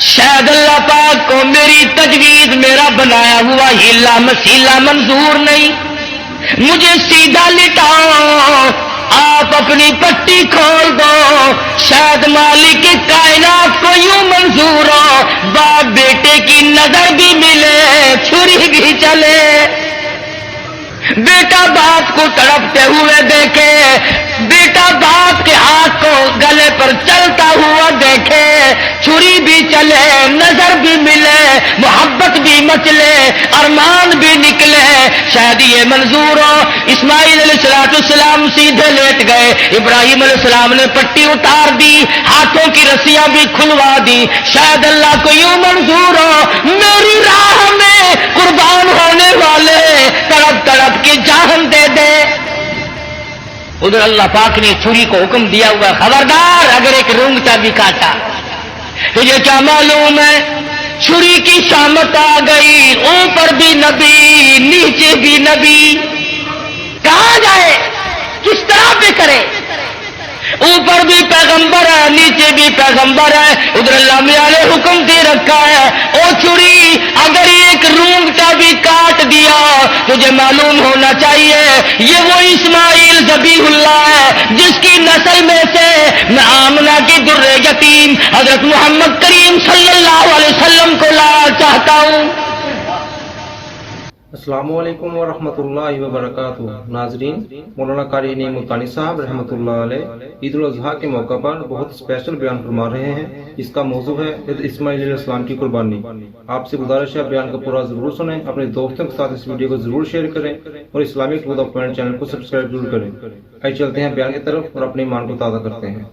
شاید اللہ پاک کو میری تجویز، میرا بنایا ہوا ہیلا مسیلا منظور نہیں، مجھے سیدھا لٹاؤ، آپ اپنی پٹی کھول دو، شاید مالک کائنات کو یوں منظور ہو، باپ بیٹے کی نظر بھی ملے، چھری بھی چلے، بیٹا باپ کو تڑپتے ہوئے دیکھے، بیٹا باپ کے ہاتھ کو گلے پر چلتا ہوا دیکھے، چھری بھی چلے، نظر بھی ملے، محبت بھی مچلے، ارمان بھی نکلے، شاید یہ منظور ہو۔ اسماعیل علیہ السلام سیدھے لیٹ گئے، ابراہیم علیہ السلام نے پٹی اتار دی، ہاتھوں کی رسیاں بھی کھلوا دی، شاید اللہ کو یوں منظور ہو میری راہ میں قربان ہونے والے تڑپ تڑپ کی جان دے دے۔ ادھر اللہ پاک نے چھری کو حکم دیا ہوا، خبردار اگر ایک رونگٹا بھی کاٹا، تجھے کیا معلوم ہے چھری کی شامت آ گئی، اوپر بھی نبی نیچے بھی نبی، کہاں جائے کس طرح پہ کرے، اوپر بھی پیغمبر ہے نیچے بھی پیغمبر ہے، ادھر اللہ میاں نے حکم دے رکھا ہے او چھری اگر ایک رونگٹا بھی کاٹ دیا تجھے معلوم ہونا چاہیے یہ وہ اسماعیل ذبیح اللہ ہے جس کی نسل میں سے میں آمنہ کی در یتیم حضرت محمد کریم صلی اللہ علیہ وسلم کو لا چاہتا ہوں۔ السلام علیکم ورحمۃ اللہ وبرکاتہ۔ ناظرین، مولانا قاری نعیم الثانی صاحب رحمۃ اللہ علیہ عید الاضحیٰ کے موقع پر بہت اسپیشل بیان فرما رہے ہیں، جس کا موضوع ہے اسماعیل علیہ السلام کی قربانی۔ آپ سے گزارش ہے بیان کا پورا ضرور سنیں، اپنے دوستوں کے ساتھ اس ویڈیو کو ضرور شیئر کریں اور Islamic to the point channel کو سبسکرائب ضرور کریں۔ آئیے چلتے ہیں بیان کی طرف اور اپنے ایمان کو تازہ کرتے ہیں۔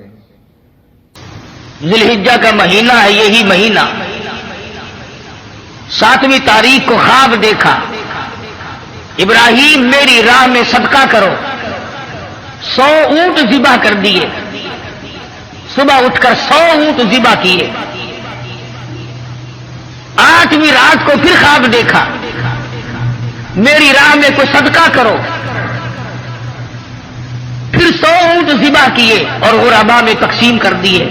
ذی الحجہ کا مہینہ ہے، یہی مہینہ 7ویں تاریخ کو خواب دیکھا، ابراہیم میری راہ میں صدقہ کرو، 100 اونٹ ذبح کر دیے، صبح اٹھ کر 100 اونٹ ذبح کیے۔ 8ویں رات کو پھر خواب دیکھا، میری راہ میں کوئی صدقہ کرو، پھر 100 اونٹ ذبح کیے اور غربا میں تقسیم کر دیے۔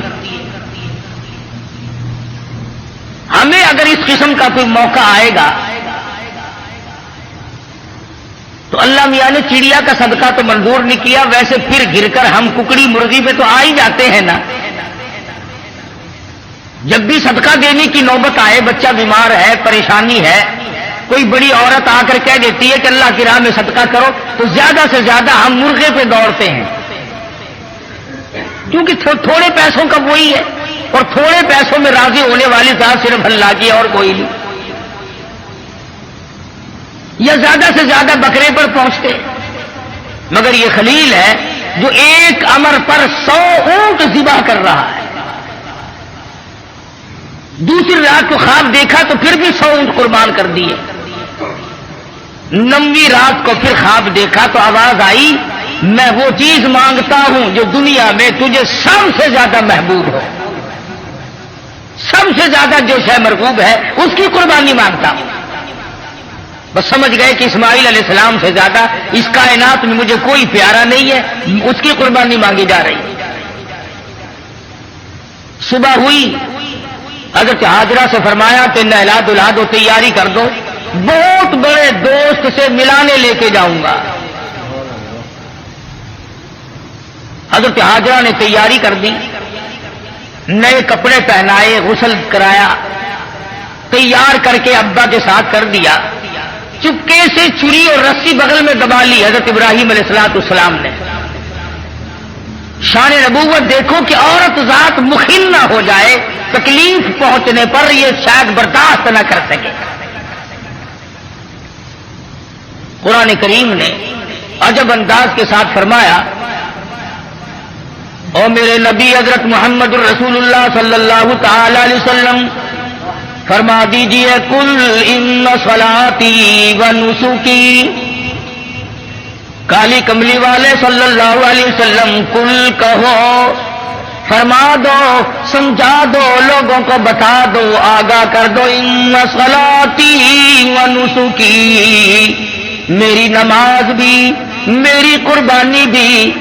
ہمیں اگر اس قسم کا کوئی موقع آئے گا تو اللہ میاں نے چڑیا کا صدقہ تو منظور نہیں کیا، ویسے پھر گر کر ہم ککڑی مرغی پہ تو آ ہی جاتے ہیں نا۔ جب بھی صدقہ دینے کی نوبت آئے، بچہ بیمار ہے، پریشانی ہے، کوئی بڑی عورت آ کر کہہ دیتی ہے کہ اللہ کی راہ میں صدقہ کرو، تو زیادہ سے زیادہ ہم مرغے پہ دوڑتے ہیں، کیونکہ تھوڑے پیسوں کا وہی ہے، اور تھوڑے پیسوں میں راضی ہونے والی ذات صرف اللہ کی اور کوئی نہیں، یا زیادہ سے زیادہ بکرے پر پہنچتے۔ مگر یہ خلیل ہے جو ایک امر پر 100 اونٹ ذبح کر رہا ہے۔ دوسری رات کو خواب دیکھا تو پھر بھی 100 اونٹ قربان کر دیے۔ 9ویں رات کو پھر خواب دیکھا تو آواز آئی، میں وہ چیز مانگتا ہوں جو دنیا میں تجھے سب سے زیادہ محبوب ہو، سب سے زیادہ جو شے مرغوب ہے اس کی قربانی مانگتا ہوں۔ بس سمجھ گئے کہ اسماعیل علیہ السلام سے زیادہ اس کائنات میں مجھے کوئی پیارا نہیں ہے، اس کی قربانی مانگی جا رہی ہے۔ صبح ہوئی، حضرت ہاجرہ سے فرمایا کہ نہلا دھلا دو، تیاری کر دو، بہت بڑے دوست سے ملانے لے کے جاؤں گا۔ حضرت ہاجرہ نے تیاری کر دی، نئے کپڑے پہنائے، غسل کرایا، تیار کر کے ابا کے ساتھ کر دیا۔ چپکے سے چھری اور رسی بغل میں دبا لی حضرت ابراہیم علیہ السلام نے۔ شان نبوت دیکھو کہ عورت ذات مخن نہ ہو جائے، تکلیف پہنچنے پر یہ شاید برداشت نہ کر سکے۔ قرآن کریم نے عجب انداز کے ساتھ فرمایا، او میرے نبی حضرت محمد الرسول اللہ صلی اللہ تعالی علیہ وسلم فرما دیجئے، کل ان صلاتی و نسکی، کالی کملی والے صلی اللہ علیہ وسلم کل کہو، فرما دو، سمجھا دو، لوگوں کو بتا دو، آگاہ کر دو، ان صلاتی و نسکی، میری نماز بھی، میری قربانی بھی،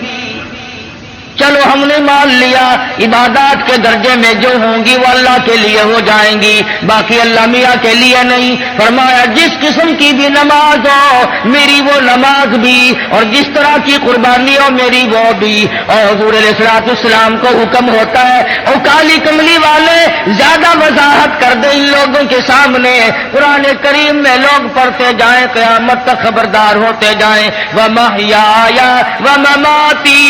چلو ہم نے مان لیا عبادات کے درجے میں جو ہوں گی وہ اللہ کے لیے ہو جائیں گی، باقی اللہ میاں کے لیے نہیں۔ فرمایا جس قسم کی بھی نماز ہو میری وہ نماز بھی، اور جس طرح کی قربانی ہو میری وہ بھی۔ اور حضور علیہ الصلوۃ والسلام کو حکم ہوتا ہے اور کالی کملی والے زیادہ وضاحت کر دیں ان لوگوں کے سامنے، قرآن کریم میں لوگ پڑھتے جائیں قیامت تک خبردار ہوتے جائیں، وَمَحْيَايَ وَمَمَاتِي،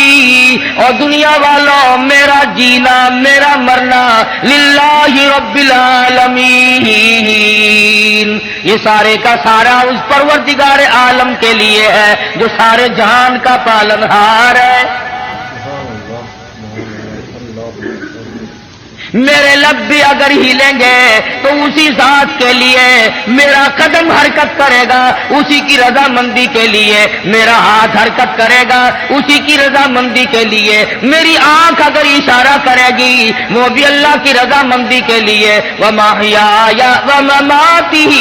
اور دنیا والوں میرا جینا میرا مرنا للہ رب العالمین، یہ سارے کا سارا اس پروردگار عالم کے لیے ہے جو سارے جہان کا پالنہار ہے۔ میرے لب بھی اگر ہلیں گے تو اسی ذات کے لیے، میرا قدم حرکت کرے گا اسی کی رضامندی کے لیے، میرا ہاتھ حرکت کرے گا اسی کی رضامندی کے لیے، میری آنکھ اگر اشارہ کرے گی وہ بھی اللہ کی رضامندی کے لیے۔ وَمَحْيَايَ وَمَمَاتِهِ،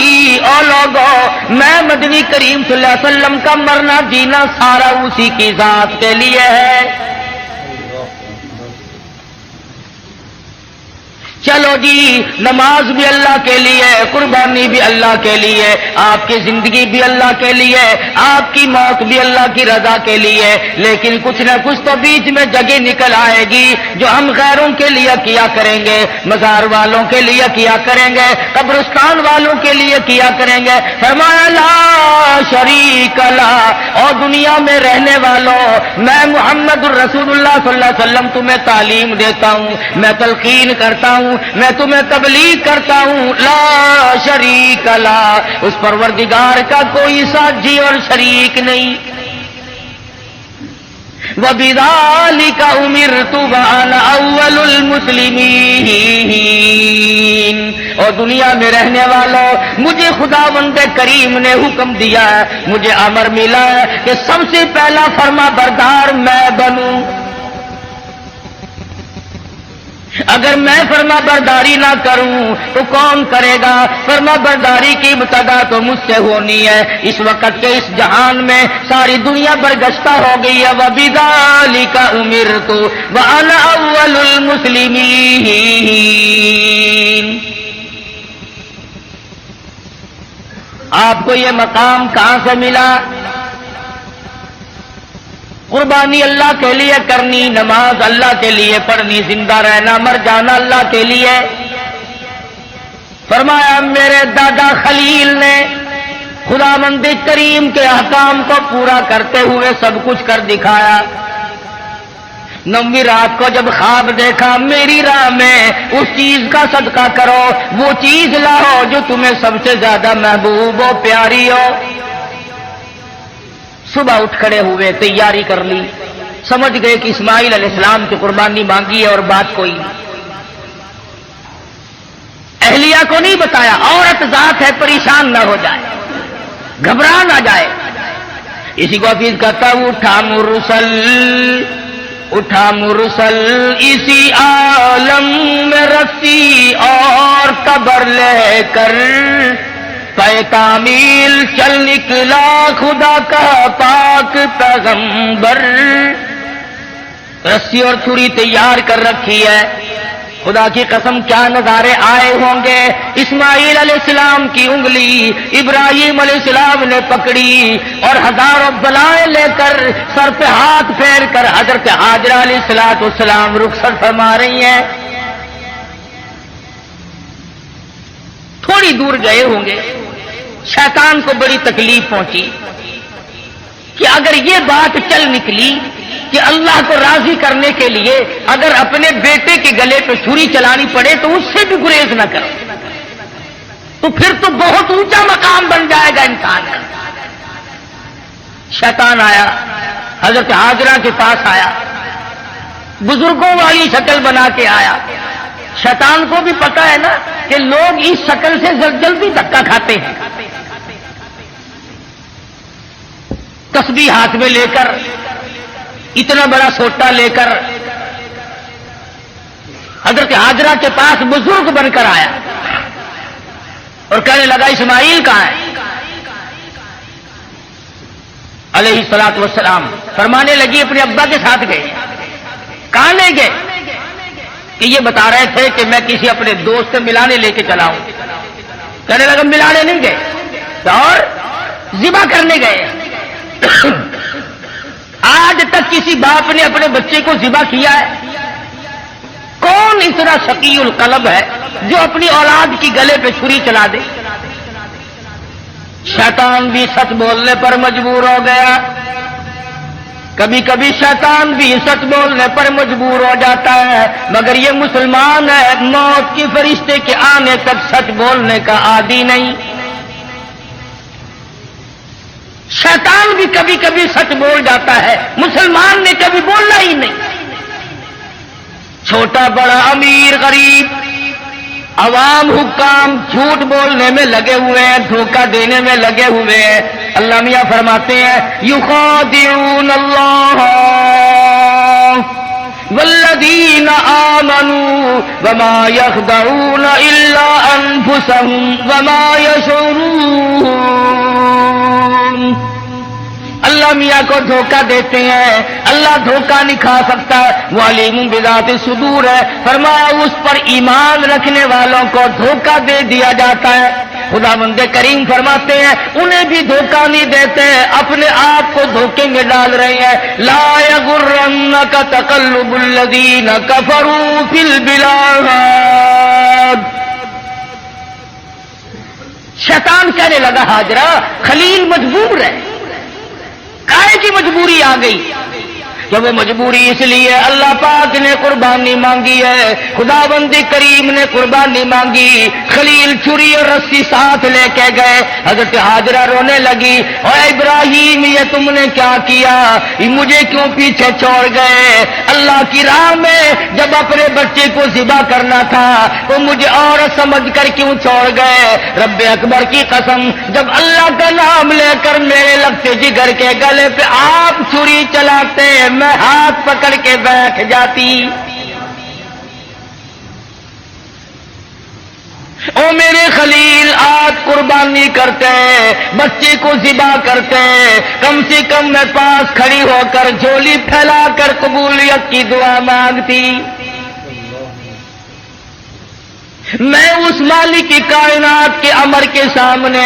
او لوگوں میں مدنی کریم صلی اللہ علیہ وسلم کا مرنا جینا سارا اسی کی ذات کے لیے ہے۔ چلو جی نماز بھی اللہ کے لیے، قربانی بھی اللہ کے لیے، آپ کی زندگی بھی اللہ کے لیے، آپ کی موت بھی اللہ کی رضا کے لیے، لیکن کچھ نہ کچھ تو بیچ میں جگہ نکل آئے گی جو ہم غیروں کے لیے کیا کریں گے، مزار والوں کے لیے کیا کریں گے، قبرستان والوں کے لیے کیا کریں گے۔ فرمایا لا شریک لا، اور دنیا میں رہنے والوں میں محمد الرسول اللہ صلی اللہ علیہ وسلم تمہیں تعلیم دیتا ہوں، میں تلقین کرتا ہوں، میں تمہیں تبلیغ کرتا ہوں، لا شریک لا، اس پروردگار کا کوئی ساجی اور شریک نہیں۔ وَبِذَلِكَ أُمِرْتُ وَأَنَا أَوَّلُ الْمُسْلِمِينَ، اور دنیا میں رہنے والوں مجھے خداوند کریم نے حکم دیا ہے، مجھے امر ملا ہے کہ سب سے پہلا فرما بردار میں بنوں۔ اگر میں فرما برداری نہ کروں تو کون کرے گا؟ فرما برداری کی ابتدا تو مجھ سے ہونی ہے۔ اس وقت کے اس جہان میں ساری دنیا برگشتہ ہو گئی ہے۔ وَبِذَلِكَ أُمِرْتُ وَأَنَا أَوَّلُ الْمُسْلِمِينَ۔ آپ کو یہ مقام کہاں سے ملا؟ قربانی اللہ کے لیے کرنی، نماز اللہ کے لیے پڑھنی، زندہ رہنا مر جانا اللہ کے لیے۔ فرمایا میرے دادا خلیل نے خداوند کریم کے احکام کو پورا کرتے ہوئے سب کچھ کر دکھایا۔ 9ویں رات کو جب خواب دیکھا میری راہ میں اس چیز کا صدقہ کرو، وہ چیز لاؤ جو تمہیں سب سے زیادہ محبوب و پیاری ہو۔ صبح اٹھ کھڑے ہوئے، تیاری کر لی، سمجھ گئے کہ اسماعیل علیہ السلام کی قربانی مانگی ہے اور بات کوئی نہیں۔ اہلیہ کو نہیں بتایا، عورت ذات ہے پریشان نہ ہو جائے، گھبرا نہ جائے۔ اسی کو حفیظ کہتا ہوں اٹھا مرسل اسی عالم میں رسی اور قبر لے کر، پے تعمیل چل نکلا خدا کا پاک پیغمبر۔ رسی اور چھری تیار کر رکھی ہے، خدا کی قسم کیا نظارے آئے ہوں گے۔ اسماعیل علیہ السلام کی انگلی ابراہیم علیہ السلام نے پکڑی اور ہزاروں بلائیں لے کر سر پہ ہاتھ پھیر کر حضرت ہاجرہ علیہ السلام رخصت فرما رہی ہیں۔ تھوڑی دور گئے ہوں گے، شیطان کو بڑی تکلیف پہنچی کہ اگر یہ بات چل نکلی کہ اللہ کو راضی کرنے کے لیے اگر اپنے بیٹے کے گلے پہ چھری چلانی پڑے تو اس سے بھی گریز نہ کرو، تو پھر تو بہت اونچا مقام بن جائے گا انسان کا۔ شیطان آیا، حضرت ہاجرہ کے پاس آیا، بزرگوں والی شکل بنا کے آیا۔ شیطان کو بھی پتا ہے نا کہ لوگ اس شکل سے جلدی دھکا کھاتے ہیں۔ تسبیح ہاتھ میں لے کر، اتنا بڑا سوٹا لے کر حضرت ہاجرہ کے پاس بزرگ بن کر آیا اور کہنے لگا اسماعیل کہاں ہے؟ علیہ الصلوۃ والسلام فرمانے لگی اپنے ابا کے ساتھ گئے۔ کہاں لے گئے کہ یہ بتا رہے تھے کہ میں کسی اپنے دوست سے ملانے لے کے چلا ہوں. کہنے لگا ملانے نہیں گئے اور ذبح کرنے گئے. آج تک کسی باپ نے اپنے بچے کو ذبح کیا ہے؟ کون اتنا شقی القلب ہے جو اپنی اولاد کی گلے پہ چھری چلا دے؟ شیطان بھی سچ بولنے پر مجبور ہو گیا. کبھی کبھی شیطان بھی سچ بولنے پر مجبور ہو جاتا ہے، مگر یہ مسلمان ہے، موت کے فرشتے کے آنے تک سچ بولنے کا عادی نہیں. شیطان بھی کبھی کبھی سچ بول جاتا ہے، مسلمان نے کبھی بولنا ہی نہیں. چھوٹا بڑا امیر غریب عوام حکام جھوٹ بولنے میں لگے ہوئے ہیں، دھوکہ دینے میں لگے ہوئے ہیں. اللہ میاں فرماتے ہیں یخادعون اللہ والذین آمنوا وما یخدعون الا انفسهم وما یشعرون. اللہ میاں کو دھوکہ دیتے ہیں، اللہ دھوکہ نہیں کھا سکتا، وہ علیم بذات صدور ہے. فرمایا اس پر ایمان رکھنے والوں کو دھوکہ دے دیا جاتا ہے. خداوند کریم فرماتے ہیں انہیں بھی دھوکہ نہیں دیتے، اپنے آپ کو دھوکے میں ڈال رہے ہیں. لا یغرنک تقلب الذین کفروا فی البلاد. شیطان کہنے لگا ہاجرہ خلیل مجبور ہے. کائے کی مجبوری آ گئی؟ کہ وہ مجبوری اس لیے اللہ پاک نے قربانی مانگی ہے، خداوند کریم نے قربانی مانگی. خلیل چھری اور رسی ساتھ لے کے گئے. حضرت ہاجرہ رونے لگی، اے ابراہیم یہ تم نے کیا کیا؟ مجھے کیوں پیچھے چھوڑ گئے؟ اللہ کی راہ میں جب اپنے بچے کو ذبح کرنا تھا تو مجھے عورت سمجھ کر کیوں چھوڑ گئے؟ رب اکبر کی قسم جب اللہ کا نام لے کر میرے لگتے جگر کے گلے پہ آپ چھری چلاتے میں ہاتھ پکڑ کے بیٹھ جاتی. او میرے خلیل آج قربانی کرتے بچے کو ذبح کرتے، کم سے کم میں پاس کھڑی ہو کر جھولی پھیلا کر قبولیت کی دعا مانگتی. میں اس مالک کی کائنات کے امر کے سامنے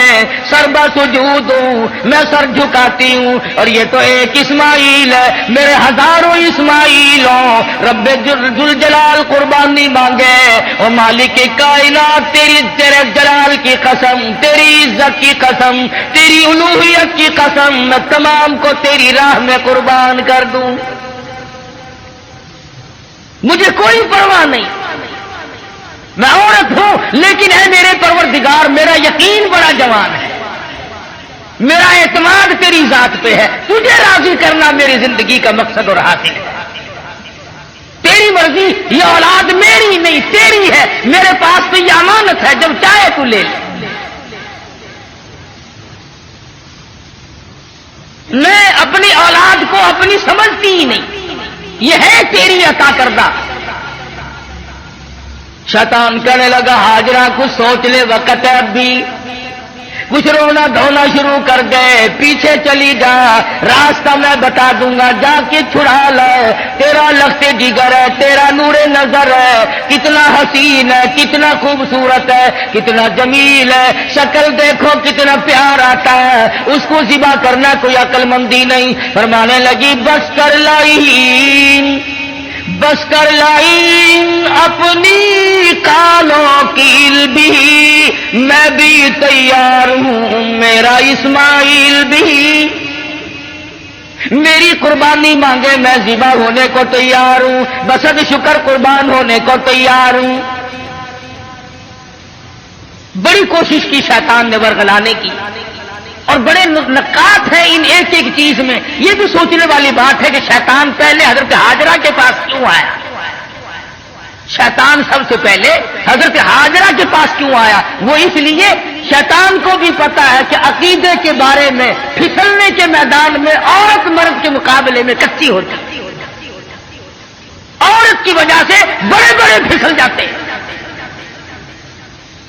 سربا سجود ہوں، میں سر جھکاتی ہوں. اور یہ تو ایک اسماعیل ہے، میرے ہزاروں اسماعیل ہوں. رب ذوالجلال قربانی مانگے. اور مالک کی کائنات تیرے جلال کی قسم، تیری عزت کی قسم، تیری الوہیت کی قسم، میں تمام کو تیری راہ میں قربان کر دوں. مجھے کوئی پرواہ نہیں، میں عورت ہوں لیکن اے میرے پروردگار میرا یقین بڑا جوان ہے، میرا اعتماد تیری ذات پہ ہے. تجھے راضی کرنا میری زندگی کا مقصد اور حاصل ہے. تیری مرضی، یہ اولاد میری نہیں تیری ہے، میرے پاس تو یہ امانت ہے، جب چاہے تو لے لے. میں اپنی اولاد کو اپنی سمجھتی ہی نہیں، یہ ہے تیری عطا کردہ. شیطان کہنے لگا ہاجرہ کچھ سوچ لے، وقت ہے اب بھی. کچھ رونا دھونا شروع کر گئے، پیچھے چلی جا، راستہ میں بتا دوں گا، جا کے چھڑا لے. تیرا لخت جگر ہے، تیرا نور نظر ہے، کتنا حسین ہے، کتنا خوبصورت ہے، کتنا جمیل ہے. شکل دیکھو کتنا پیار آتا ہے، اس کو ذبح کرنا کوئی عقل مندی نہیں. فرمانے لگی بس کر لائی، بس کر لائی اپنی کالوں کی بھی، میں بھی تیار ہوں، میرا اسماعیل بھی. میری قربانی مانگے میں ذبح ہونے کو تیار ہوں، بسد شکر قربان ہونے کو تیار ہوں. بڑی کوشش کی شیطان نے ورغلانے کی، اور بڑے نکات ہیں ان ایک ایک چیز میں. یہ بھی سوچنے والی بات ہے کہ شیطان پہلے حضرت ہاجرہ کے پاس کیوں آیا؟ شیطان سب سے پہلے حضرت ہاجرہ کے پاس کیوں آیا؟ وہ اس لیے شیطان کو بھی پتا ہے کہ عقیدے کے بارے میں پھسلنے کے میدان میں عورت مرد کے مقابلے میں کچی ہوتی ہے. عورت کی وجہ سے بڑے بڑے پھسل جاتے ہیں.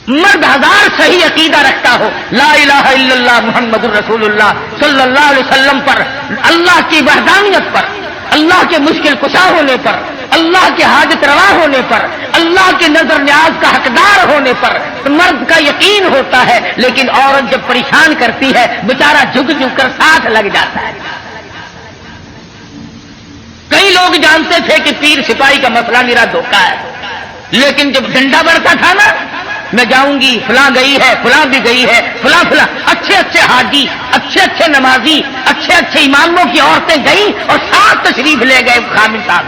مرد ہزار صحیح عقیدہ رکھتا ہو، لا الہ الا اللہ محمد الرسول اللہ صلی اللہ علیہ وسلم پر، اللہ کی وحدانیت پر، اللہ کے مشکل کشا ہونے پر، اللہ کے حاجت روا ہونے پر، اللہ کے نظر نیاز کا حقدار ہونے پر مرد کا یقین ہوتا ہے، لیکن عورت جب پریشان کرتی ہے بیچارہ جھک جھک کر ساتھ لگ جاتا ہے۔ کئی لوگ جانتے تھے کہ پیر سپاہی کا مسئلہ میرا دھوکہ ہے، لیکن جب ڈنڈا بڑھتا تھا نا، میں جاؤں گی، فلاں گئی ہے، فلاں بھی گئی ہے، فلاں فلاں اچھے اچھے حاجی، اچھے اچھے نمازی، اچھے اچھے اماموں کی عورتیں گئیں اور ساتھ تشریف لے گئے خامن صاحب۔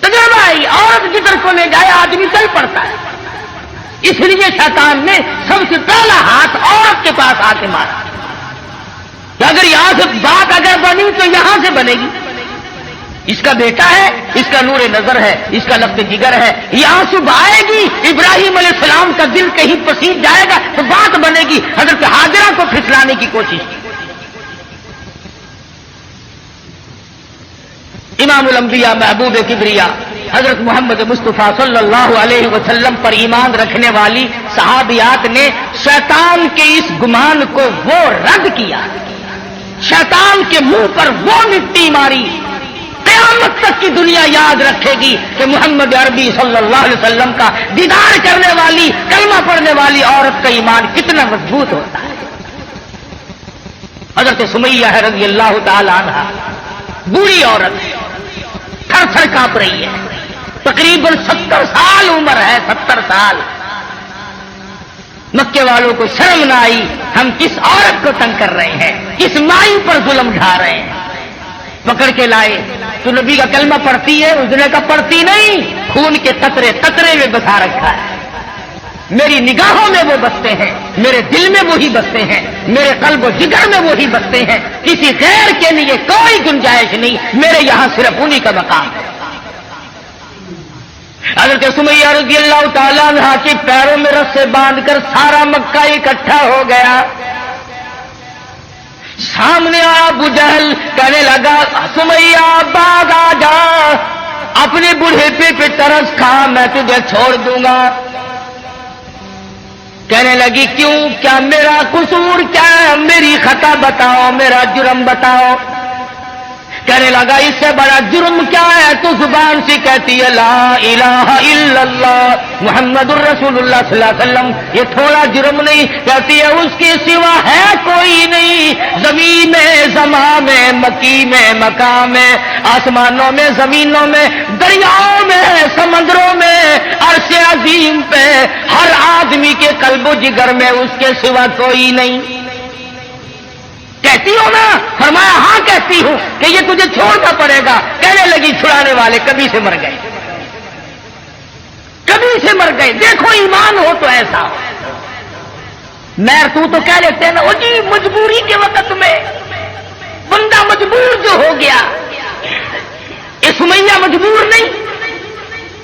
تجربہ آئی، عورت جدھر کو لے جائے آدمی چل پڑتا ہے۔ اس لیے شیطان نے سب سے پہلا ہاتھ عورت کے پاس آ کے مارا کہ اگر یہاں سے بات اگر بنی تو یہاں سے بنے گی۔ اس کا بیٹا ہے، اس کا نور نظر ہے، اس کا لفظ جگر ہے، یہاں سے آئے گی، ابراہیم علیہ السلام کا دل کہیں پسیج جائے گا تو بات بنے گی۔ حضرت ہاجرہ کو پھسلانے کی کوشش کی۔ امام الانبیاء محبوب کبریا حضرت محمد مصطفیٰ صلی اللہ علیہ وسلم پر ایمان رکھنے والی صحابیات نے شیطان کے اس گمان کو وہ رد کیا، شیطان کے منہ پر وہ مٹی ماری۔ قیامت تک کی دنیا یاد رکھے گی کہ محمد عربی صلی اللہ علیہ وسلم کا دیدار کرنے والی، کلمہ پڑھنے والی عورت کا ایمان کتنا مضبوط ہوتا ہے۔ حضرت سمیہ ہے رضی اللہ تعالی عنہ، بوڑھی عورت تھر تھر کانپ رہی ہے، تقریباً 70 سال عمر ہے، 70 سال۔ مکے والوں کو شرم نہ آئی، ہم کس عورت کو تنگ کر رہے ہیں، کس مائی پر ظلم ڈھا رہے ہیں۔ پکڑ کے لائے تو نبی کا کلمہ پڑھتی ہے، اس نے کہا پڑھتی نہیں، خون کے قطرے قطرے میں بسا رکھا ہے، میری نگاہوں میں وہ بستے ہیں، میرے دل میں وہی بستے ہیں، میرے قلب و جگر میں وہی بستے ہیں، کسی غیر کے لیے کوئی گنجائش نہیں، میرے یہاں صرف انہی کا مقام ہے۔ حضرت سمیہ رضی اللہ تعالیٰ عنہ کے پیروں میں رسے باندھ کر سارا مکہ اکٹھا ہو گیا۔ سامنے آیا ابو جہل، کہنے لگا سمیہ باغ آ جا، اپنے بڑھیپے پہ ترس کھا، میں تجھے چھوڑ دوں گا۔ کہنے لگی کیوں، کیا میرا قصور کیا ہے، میری خطا بتاؤ، میرا جرم بتاؤ۔ کہنے لگا اس سے بڑا جرم کیا ہے، تو زبان سے کہتی ہے لا الہ الا اللہ محمد الرسول اللہ صلی اللہ علیہ وسلم، یہ تھوڑا جرم نہیں، کہتی ہے اس کے سوا ہے کوئی نہیں، زمین میں، زمان میں، مکی میں، مکان میں، آسمانوں میں، زمینوں میں، دریاؤں میں، سمندروں میں، عرش عظیم پہ، ہر آدمی کے قلب و جگر میں اس کے سوا کوئی نہیں۔ کہتی ہو نا؟ فرمایا ہاں کہتی ہوں کہ یہ تجھے چھوڑنا پڑے گا۔ کہنے لگی چھڑانے والے کبھی سے مر گئے، کبھی سے مر گئے، دیکھو ایمان ہو تو ایسا ہو۔ میر تو کہہ لیتے ہیں نا وہ جی مجبوری کے وقت میں بندہ مجبور جو ہو گیا، یہ سمیہ مجبور نہیں،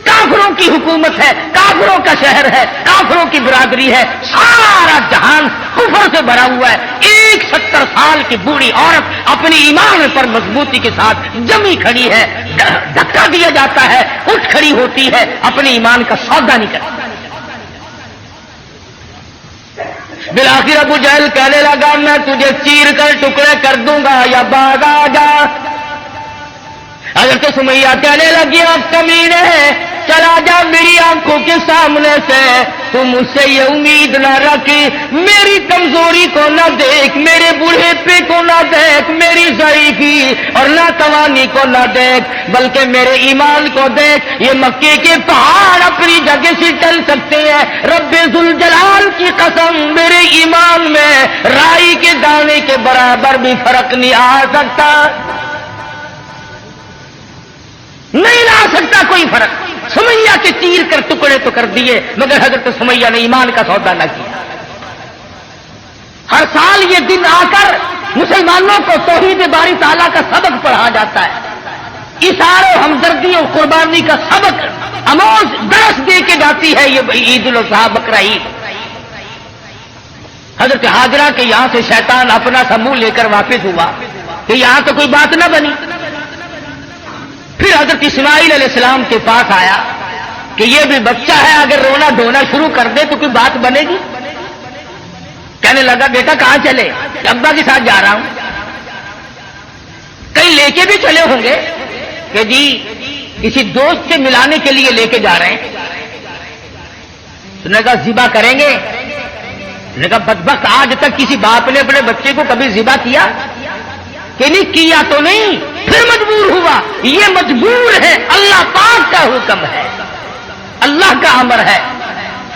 کافروں کی حکومت ہے، کافروں کا شہر ہے، کافروں کی برادری ہے، سارا جہان کفر سے بھرا ہوا ہے، ایک 70 سال کی بوڑھی عورت اپنی ایمان پر مضبوطی کے ساتھ جمی کھڑی ہے، دھکا دیا جاتا ہے، اٹھ کھڑی ہوتی ہے، اپنے ایمان کا سودا نہیں کرتی۔ بالآخر ابو جہل کہنے لگا میں تجھے چیر کر ٹکڑے کر دوں گا یا باغ آ جا۔ حضرت سمیہ کہنے لگی اب کمینے ہے، چلا جا میری آنکھوں کے سامنے سے، تم مجھ سے یہ امید نہ رکھ، میری کمزوری کو نہ دیکھ، میرے بوڑھیپے کو نہ دیکھ، میری ضعیفی اور ناتوانی کو نہ دیکھ، بلکہ میرے ایمان کو دیکھ۔ یہ مکے کے پہاڑ اپنی جگہ سے ٹل سکتے ہیں، رب ذوالجلال کی قسم میرے ایمان میں رائی کے دانے کے برابر بھی فرق نہیں آ سکتا، نہیں لا سکتا کوئی فرق۔ سمیہ کے چیر کر ٹکڑے تو کر دیے، مگر حضرت سمیہ نے ایمان کا سودا نہ کیا۔ ہر سال یہ دن آ کر مسلمانوں کو توحید باری تعالیٰ کا سبق پڑھا جاتا ہے، اثار و ہمدردی اور قربانی کا سبق آموز درس دے کے جاتی ہے یہ عید الاضحیٰ بقرہ عید۔ حضرت ہاجرہ کے یہاں سے شیطان اپنا سا منہ لے کر واپس ہوا کہ یہاں تو کوئی بات نہ بنی۔ پھر حضرت اسماعیل علیہ السلام کے پاس آیا کہ یہ بھی بچہ ہے، اگر رونا دھونا شروع کر دے تو کوئی بات بنے گی؟ کہنے لگا بیٹا کہاں چلے؟ ابا کے ساتھ جا رہا ہوں۔ کہیں لے کے بھی چلے ہوں گے، کہ جی کسی دوست سے ملانے کے لیے لے کے جا رہے ہیں. تو نے کہا ذبح کریں گے؟ نے کہا بدبخت آج تک کسی باپ نے اپنے بچے کو کبھی ذبح کیا کہ نہیں کیا تو نہیں، پھر مجبور ہوا. یہ مجبور ہے، اللہ پاک کا حکم ہے، اللہ کا امر ہے.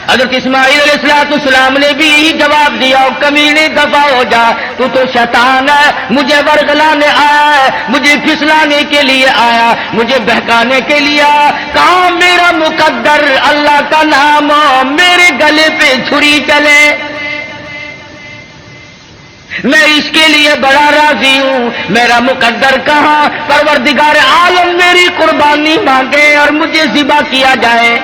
حضرت اسماعیل علیہ السلام نے بھی یہی جواب دیا، کمینے دفع ہو جا، تو شیطان ہے، مجھے ورگلانے آیا ہے، مجھے پھسلانے کے لیے آیا، مجھے بہکانے کے لیے آیا. کہاں میرا مقدر اللہ کا نام ہو، میرے گلے پہ چھری چلے، میں اس کے لیے بڑا راضی ہوں. میرا مقدر کہاں، پروردگار عالم میری قربانی مانگے اور مجھے ذبح کیا جائے.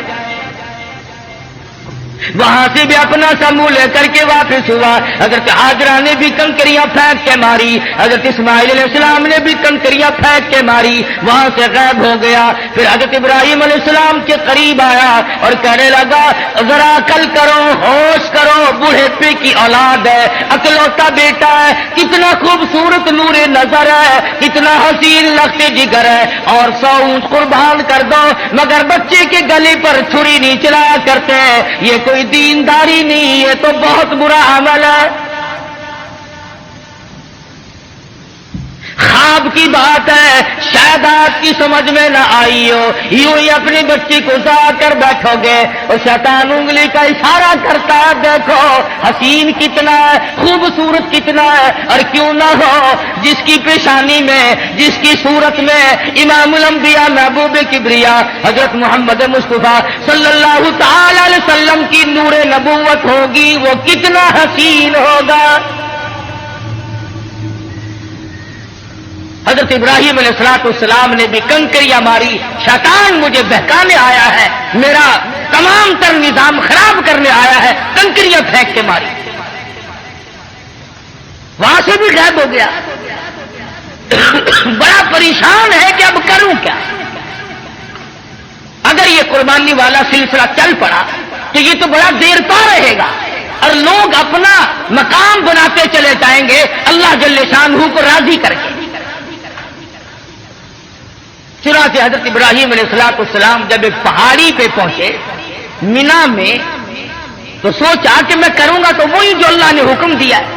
وہاں سے بھی اپنا سمو لے کر کے واپس ہوا. حضرت ہاجرہ نے بھی کنکریاں پھینک کے ماری، حضرت اسماعیل علیہ السلام نے بھی کنکریاں پھینک کے ماری، وہاں سے غائب ہو گیا. پھر حضرت ابراہیم علیہ السلام کے قریب آیا اور کہنے لگا ذرا عقل کرو، ہوش کرو، بوڑھے پے کی اولاد ہے، اکلوتا بیٹا ہے، کتنا خوبصورت نور نظر ہے، کتنا حسین لخت جگر ہے، اور 100 اونٹ قربان کر دو مگر بچے کے گلے پر چھری نہیں چلایا کرتے ہیں. یہ کوئی دینداری نہیں، یہ تو بہت برا عمل ہے. خواب کی بات ہے، شاید آپ کی سمجھ میں نہ آئی ہو. یوں ہی اپنے بچے کو ذا کر بیٹھو گے اور شیطان انگلی کا اشارہ کرتا ہے، دیکھو حسین کتنا ہے، خوبصورت کتنا ہے. اور کیوں نہ ہو جس کی پیشانی میں، جس کی صورت میں امام الانبیاء محبوب کبریا حضرت محمد مصطفیٰ صلی اللہ تعالی علیہ وسلم کی نور نبوت ہوگی، وہ کتنا حسین ہوگا. حضرت ابراہیم علیہ السلام نے بھی کنکریاں ماری، شیطان مجھے بہکانے آیا ہے، میرا تمام تر نظام خراب کرنے آیا ہے، کنکریاں پھینک کے ماری. وہاں سے بھی غائب ہو گیا. بڑا پریشان ہے کہ اب کروں کیا. اگر یہ قربانی والا سلسلہ چل پڑا تو یہ تو بڑا دیر پا رہے گا اور لوگ اپنا مقام بناتے چلے جائیں گے اللہ جل شانہ کو راضی کر کے. چنانچہ حضرت ابراہیم علیہ السلام جب ایک پہاڑی پہ پہنچے مینا میں تو سوچا کہ میں کروں گا تو وہی جو اللہ نے حکم دیا ہے،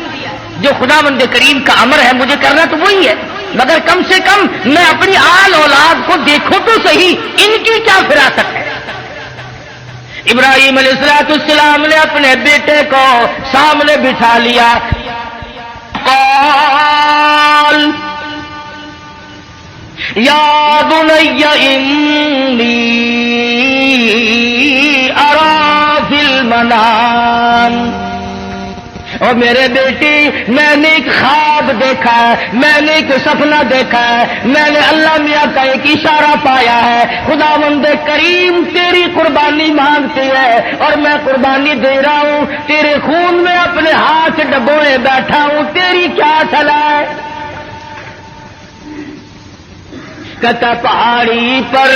جو خداوند کریم کا امر ہے مجھے کرنا تو وہی ہے، مگر کم سے کم میں اپنی آل اولاد کو دیکھوں تو صحیح، ان کی کیا فراست ہے. ابراہیم علیہ السلام نے اپنے بیٹے کو سامنے بٹھا لیا. قال یا بنی انی ارا فی المنام، اور میرے بیٹی میں نے ایک خواب دیکھا ہے، میں نے ایک سپنا دیکھا ہے، میں نے اللہ میاں کا ایک اشارہ پایا ہے. خداوند کریم تیری قربانی مانگتی ہے اور میں قربانی دے رہا ہوں، تیرے خون میں اپنے ہاتھ ڈبوئے بیٹھا ہوں، تیری کیا صلاح ہے. کہتا پہاڑی پر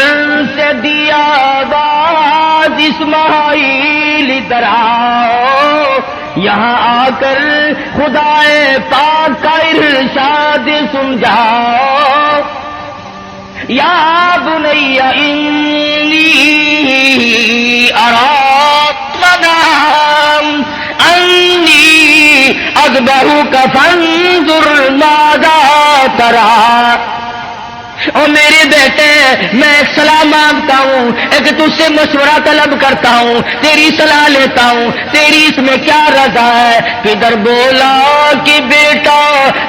سے دیا آواز اسماعیل ادھر آؤ، یہاں آ کر خدائے پاک کا ارشاد سن جاؤ. یا بنی انی ارا منام انی اذبحک فانظر ماذا تری. اور میرے بیٹے میں ایک صلاح مانگتا ہوں، ایک تجھ سے مشورہ طلب کرتا ہوں، تیری صلاح لیتا ہوں، تیری اس میں کیا رضا ہے. کدھر بولا کہ بیٹا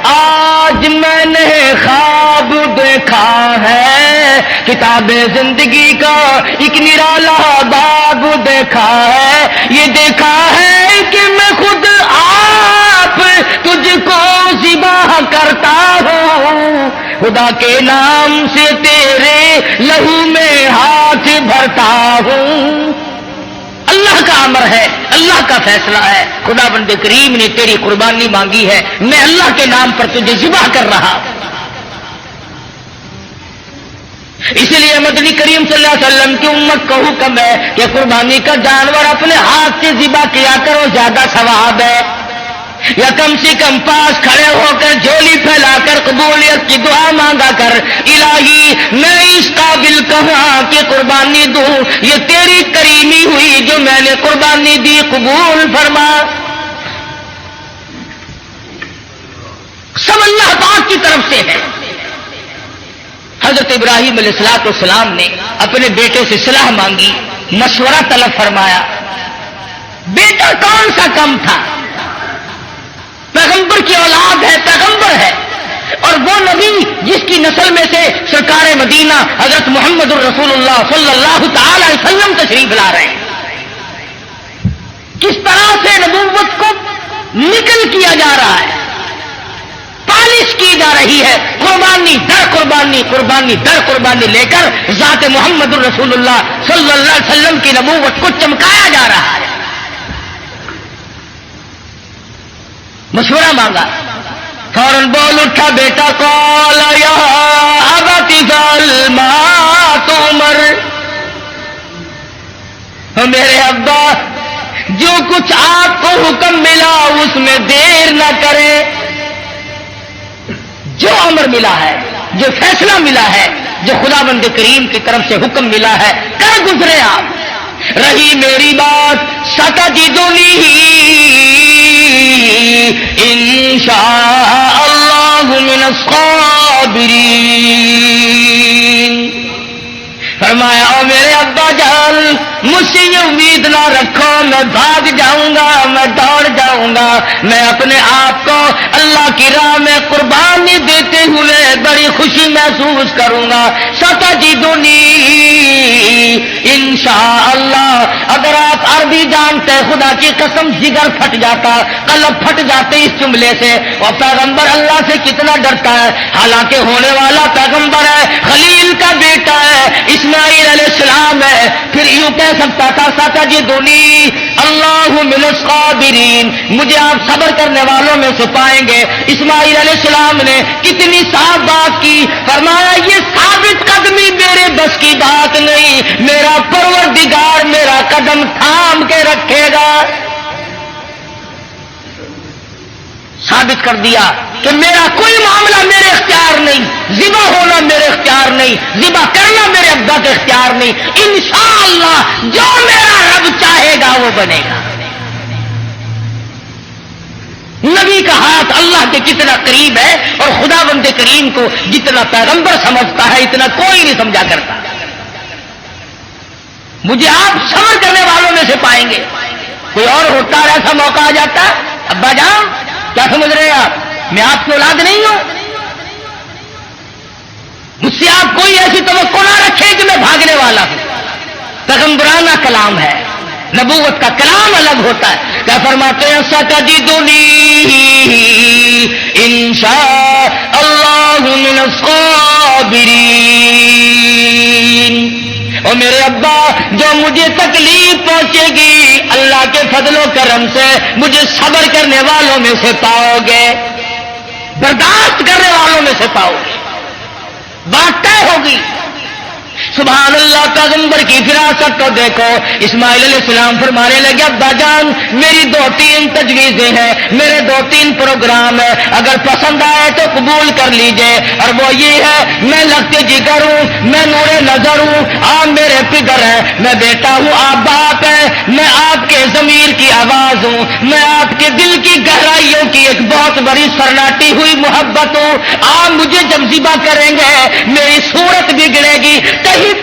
آج میں نے خواب دیکھا ہے، کتاب زندگی کا ایک نرالا باب دیکھا ہے. یہ دیکھا ہے کہ میں خود آپ تجھ کو ذبح کرتا ہوں، خدا کے نام سے تیرے لہو میں ہاتھ بھرتا ہوں. اللہ کا امر ہے، اللہ کا فیصلہ ہے. خدا بند کریم نے تیری قربانی مانگی ہے، میں اللہ کے نام پر تجھے ذبح کر رہا. اس لیے مدنی کریم صلی اللہ علیہ وسلم کی امت کو حکم ہے کہ قربانی کا جانور اپنے ہاتھ سے ذبح کیا کرو، زیادہ ثواب ہے. یا کم سے کم پاس کھڑے ہو کر جھولی پھیلا کر قبولیت کی دعا مانگا کر، الہی میں اس قابل کہاں کہ قربانی دوں، یہ تیری کریمی ہوئی جو میں نے قربانی دی، قبول فرما۔ سب اللہ پاک کی طرف سے ہے۔ حضرت ابراہیم علیہ السلام نے اپنے بیٹے سے صلاح مانگی، مشورہ طلب فرمایا۔ بیٹا کون سا کم تھا؟ پیغمبر کی اولاد ہے، پیغمبر ہے، اور وہ نبی جس کی نسل میں سے سرکار مدینہ حضرت محمد الرسول اللہ صلی اللہ تعالی علیہ وسلم تشریف لا رہے ہیں۔ کس طرح سے نبوت کو نکل کیا جا رہا ہے، پالش کی جا رہی ہے، قربانی در قربانی، قربانی در قربانی لے کر ذات محمد الرسول اللہ صلی اللہ علیہ وسلم کی نبوت کو چمکایا جا رہا ہے۔ مشورہ مانگا، فوراً بول اٹھا بیٹا، قال یا ابت افعل ما تؤمر، میرے ابا جو کچھ آپ کو حکم ملا اس میں دیر نہ کرے، جو امر ملا ہے، جو فیصلہ ملا ہے، جو خداوند کریم کی طرف سے حکم ملا ہے، کر گزرے آپ۔ رہی میری بات، ستجدنی انشاء اللہ من الصابرین، فرمایا او میرے ابا جان مجھ سے یہ امید نہ رکھو میں بھاگ جاؤں گا، میں دوڑ جاؤں گا، میں اپنے آپ کو اللہ کی راہ میں قربانی دیتے ہوئے بڑی خوشی محسوس کروں گا۔ ستجدنی انشاءاللہ، اگر آپ عربی جانتے خدا کی قسم جگر پھٹ جاتا، قلب پھٹ جاتے اس جملے سے۔ اور پیغمبر اللہ سے کتنا ڈرتا ہے، حالانکہ ہونے والا پیغمبر ہے، خلیل کا بیٹا ہے، اسماعیل علیہ السلام ہے، پھر یوں کہہ سکتا تھا ستجدنی اللہ من الصابرین، مجھے آپ صبر کرنے والوں میں سے پائیں گے۔ اسماعیل علیہ السلام نے کتنی صاف بات کی، فرمایا یہ ثابت قدمی میرے بس کی بات نہیں، میرا پروردگار میرا قدم تھام کے رکھے گا۔ ثابت کر دیا کہ میرا کوئی معاملہ میرے اختیار نہیں، ذبح ہونا میرے اختیار نہیں، ذبح کرنا میرے ابا کے اختیار نہیں، انشاءاللہ جو میرا رب چاہے گا وہ بنے گا۔ نبی کا ہاتھ اللہ کے کتنا قریب ہے، اور خداوند کریم کو جتنا پیغمبر سمجھتا ہے اتنا کوئی نہیں سمجھا کرتا۔ مجھے آپ صبر کرنے والوں میں سے پائیں گے۔ کوئی اور ہوتا ہے ایسا موقع آ جاتا، ابا جان کیا سمجھ رہے ہیں آپ، میں آپ کی اولاد نہیں ہوں، مجھ سے آپ کوئی ایسی توقع نہ رکھے کہ میں بھاگنے والا ہوں۔ پیغمبرانہ کلام ہے، نبوت کا کلام الگ ہوتا ہے۔ کیا فرماتے ہیں ستجدنی انشاء اللہ من الصابرین، اور میرے ابا جو مجھے تکلیف پہنچے گی اللہ کے فضل و کرم سے مجھے صبر کرنے والوں میں سے پاؤ گے، برداشت کرنے والوں میں سے پاؤ گے، بات طے ہوگی۔ سبحان اللہ، پیغمبر کی فراست تو دیکھو۔ اسماعیل علیہ السلام فرمانے لگے ابا جان میری 2-3 تجویزیں ہیں، میرے 2-3 پروگرام ہیں، اگر پسند آئے تو قبول کر لیجئے، اور وہ یہ ہے میں لگتے جگر ہوں، میں نور نظر ہوں، آپ میرے فکر ہیں، میں بیٹا ہوں آپ باپ ہیں، میں آپ کے ضمیر کی آواز ہوں، میں آپ کے دل کی گہرائیوں کی ایک بہت بڑی سرناٹی ہوئی محبت ہوں، آپ مجھے جب ذبح کریں گے میری صورت بگڑے گی، کہیں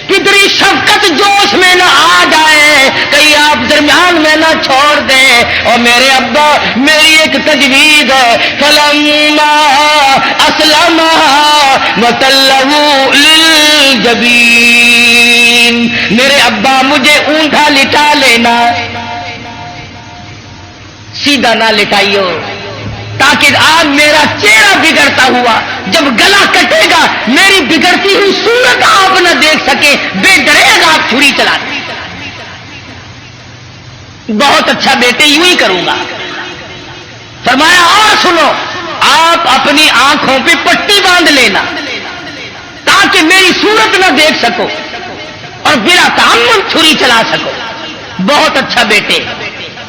پدری شفقت جوش میں نہ آ جائے، کہیں آپ درمیان میں نہ چھوڑ دیں۔ اور میرے ابا میری ایک تجویز ہے، فلما اسلم وتلہ للجبین، میرے ابا مجھے اونٹا لٹا لینا، سیدھا نہ لٹائیو، تاکہ آپ میرا چہرہ بگڑتا ہوا جب گلا کٹے گا میری بگڑتی ہوئی صورت آپ نہ دیکھ سکے، بے ڈرے گا آپ چھری چلا دیں۔ بہت اچھا بیٹے یوں ہی کروں گا۔ فرمایا اور سنو، آپ اپنی آنکھوں پہ پٹی باندھ لینا تاکہ میری صورت نہ دیکھ سکو اور بلا تعمد چھری چلا سکو۔ بہت اچھا بیٹے،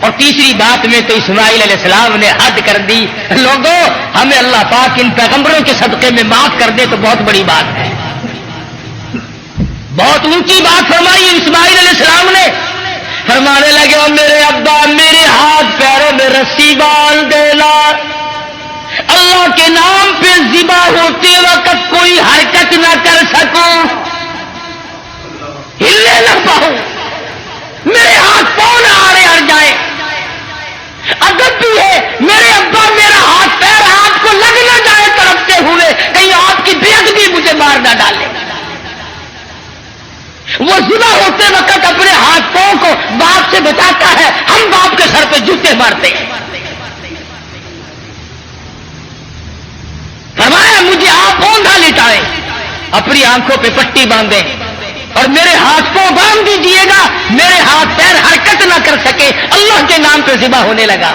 اور تیسری بات میں تو اسماعیل علیہ السلام نے حد کر دی، لوگوں ہمیں اللہ پاک ان پیغمبروں کے صدقے میں معاف کر دے تو بہت بڑی بات ہے، بہت اونچی بات فرمائی اسماعیل علیہ السلام نے۔ فرمانے لگے اور میرے ابا میرے ہاتھ پیروں میں رسی باندھ دینا، اللہ کے نام پہ ذبح ہوتے وقت کوئی حرکت نہ کر سکوں، ہلنے نہ پاؤں، میرے ہاتھ پاؤں نہ آڑے اڑ جائیں۔ ادب بھی ہے میرے ابا میرا ہاتھ پیر آپ کو لگ نہ جائے تڑپتے ہوئے، کہیں آپ کی بے ادبی مجھے مار نہ ڈالے۔ وہ ذبح ہوتے وقت اپنے ہاتھ پاؤں کو باپ سے بچاتا ہے، ہم باپ کے سر پہ جوتے مارتے ہیں۔ فرمایا مجھے آپ اوندھا لٹائیں، اپنی آنکھوں پہ پٹی باندھیں اور میرے ہاتھ پاؤں باندھ دیجیے گا، میرے ہاتھ پیر حرکت نہ کر سکے، اللہ کے نام پہ ذبح ہونے لگا۔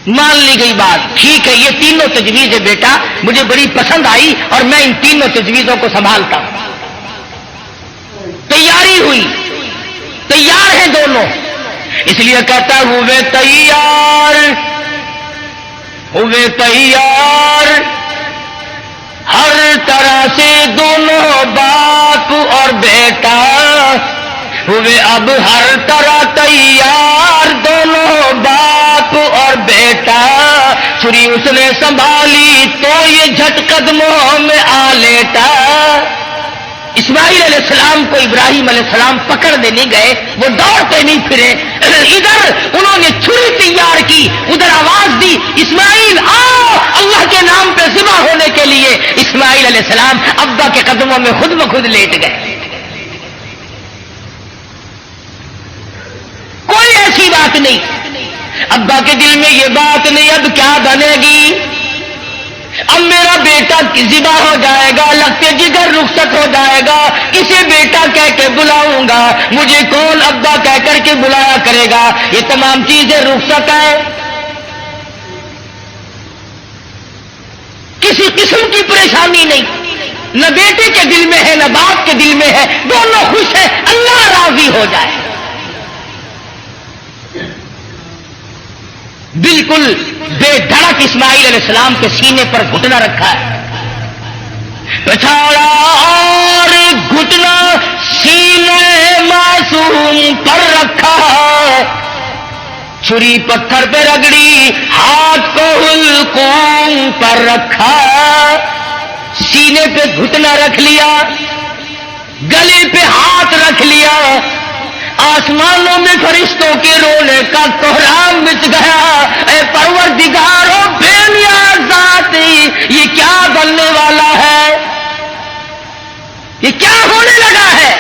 مان لی گئی بات، ٹھیک ہے یہ تینوں تجویزیں بیٹا مجھے بڑی پسند آئی اور میں ان تینوں تجویزوں کو سنبھالتا ہوں۔ تیاری ہوئی، تیار ہیں دونوں، اس لیے کہتا ہوئے تیار، ہوئے تیار ہر طرح سے دونوں باپ اور بیٹا، ہوئے اب ہر طرح تیار دونوں باپ اور بیٹا، چھری اس نے سنبھالی تو یہ جھٹ قدموں میں آ لیٹا۔ اسماعیل علیہ السلام کو ابراہیم علیہ السلام پکڑنے نہیں گئے، وہ دوڑتے نہیں پھرے، ادھر انہوں نے چھری تیار کی، ادھر آواز دی اسماعیل آؤ اللہ کے نام پہ ذبح ہونے کے لیے۔ اسماعیل علیہ السلام ابا کے قدموں میں خود بخود لیٹ گئے۔ کوئی ایسی بات نہیں، ابا کے دل میں یہ بات نہیں اب کیا بنے گی، اب میرا بیٹا ذبح ہو جائے گا، لگتے جگر رخصت ہو جائے گا، کسے بیٹا کہہ کے بلاؤں گا، مجھے کون ابا کہہ کر کے بلایا کرے گا، یہ تمام چیزیں رخصت ہے، کسی قسم کی پریشانی نہیں، نہ بیٹے کے دل میں ہے نہ باپ کے دل میں ہے، دونوں خوش ہیں، اللہ راضی ہو جائے۔ بالکل بے دھڑک اسماعیل علیہ السلام کے سینے پر گھٹنا رکھا ہے، پچھاڑا اور گھٹنا سینے معصوم پر رکھا، چھری پتھر پہ رگڑی ہاتھ کو حلقوم پر رکھا، سینے پہ گھٹنا رکھ لیا، گلے پہ ہاتھ رکھ لیا، آسمانوں میں فرشتوں کے رونے کا کوہرام مچ گیا، اے پروردگارو بے نیاز ذاتی یہ کیا بننے والا ہے، یہ کیا ہونے لگا ہے،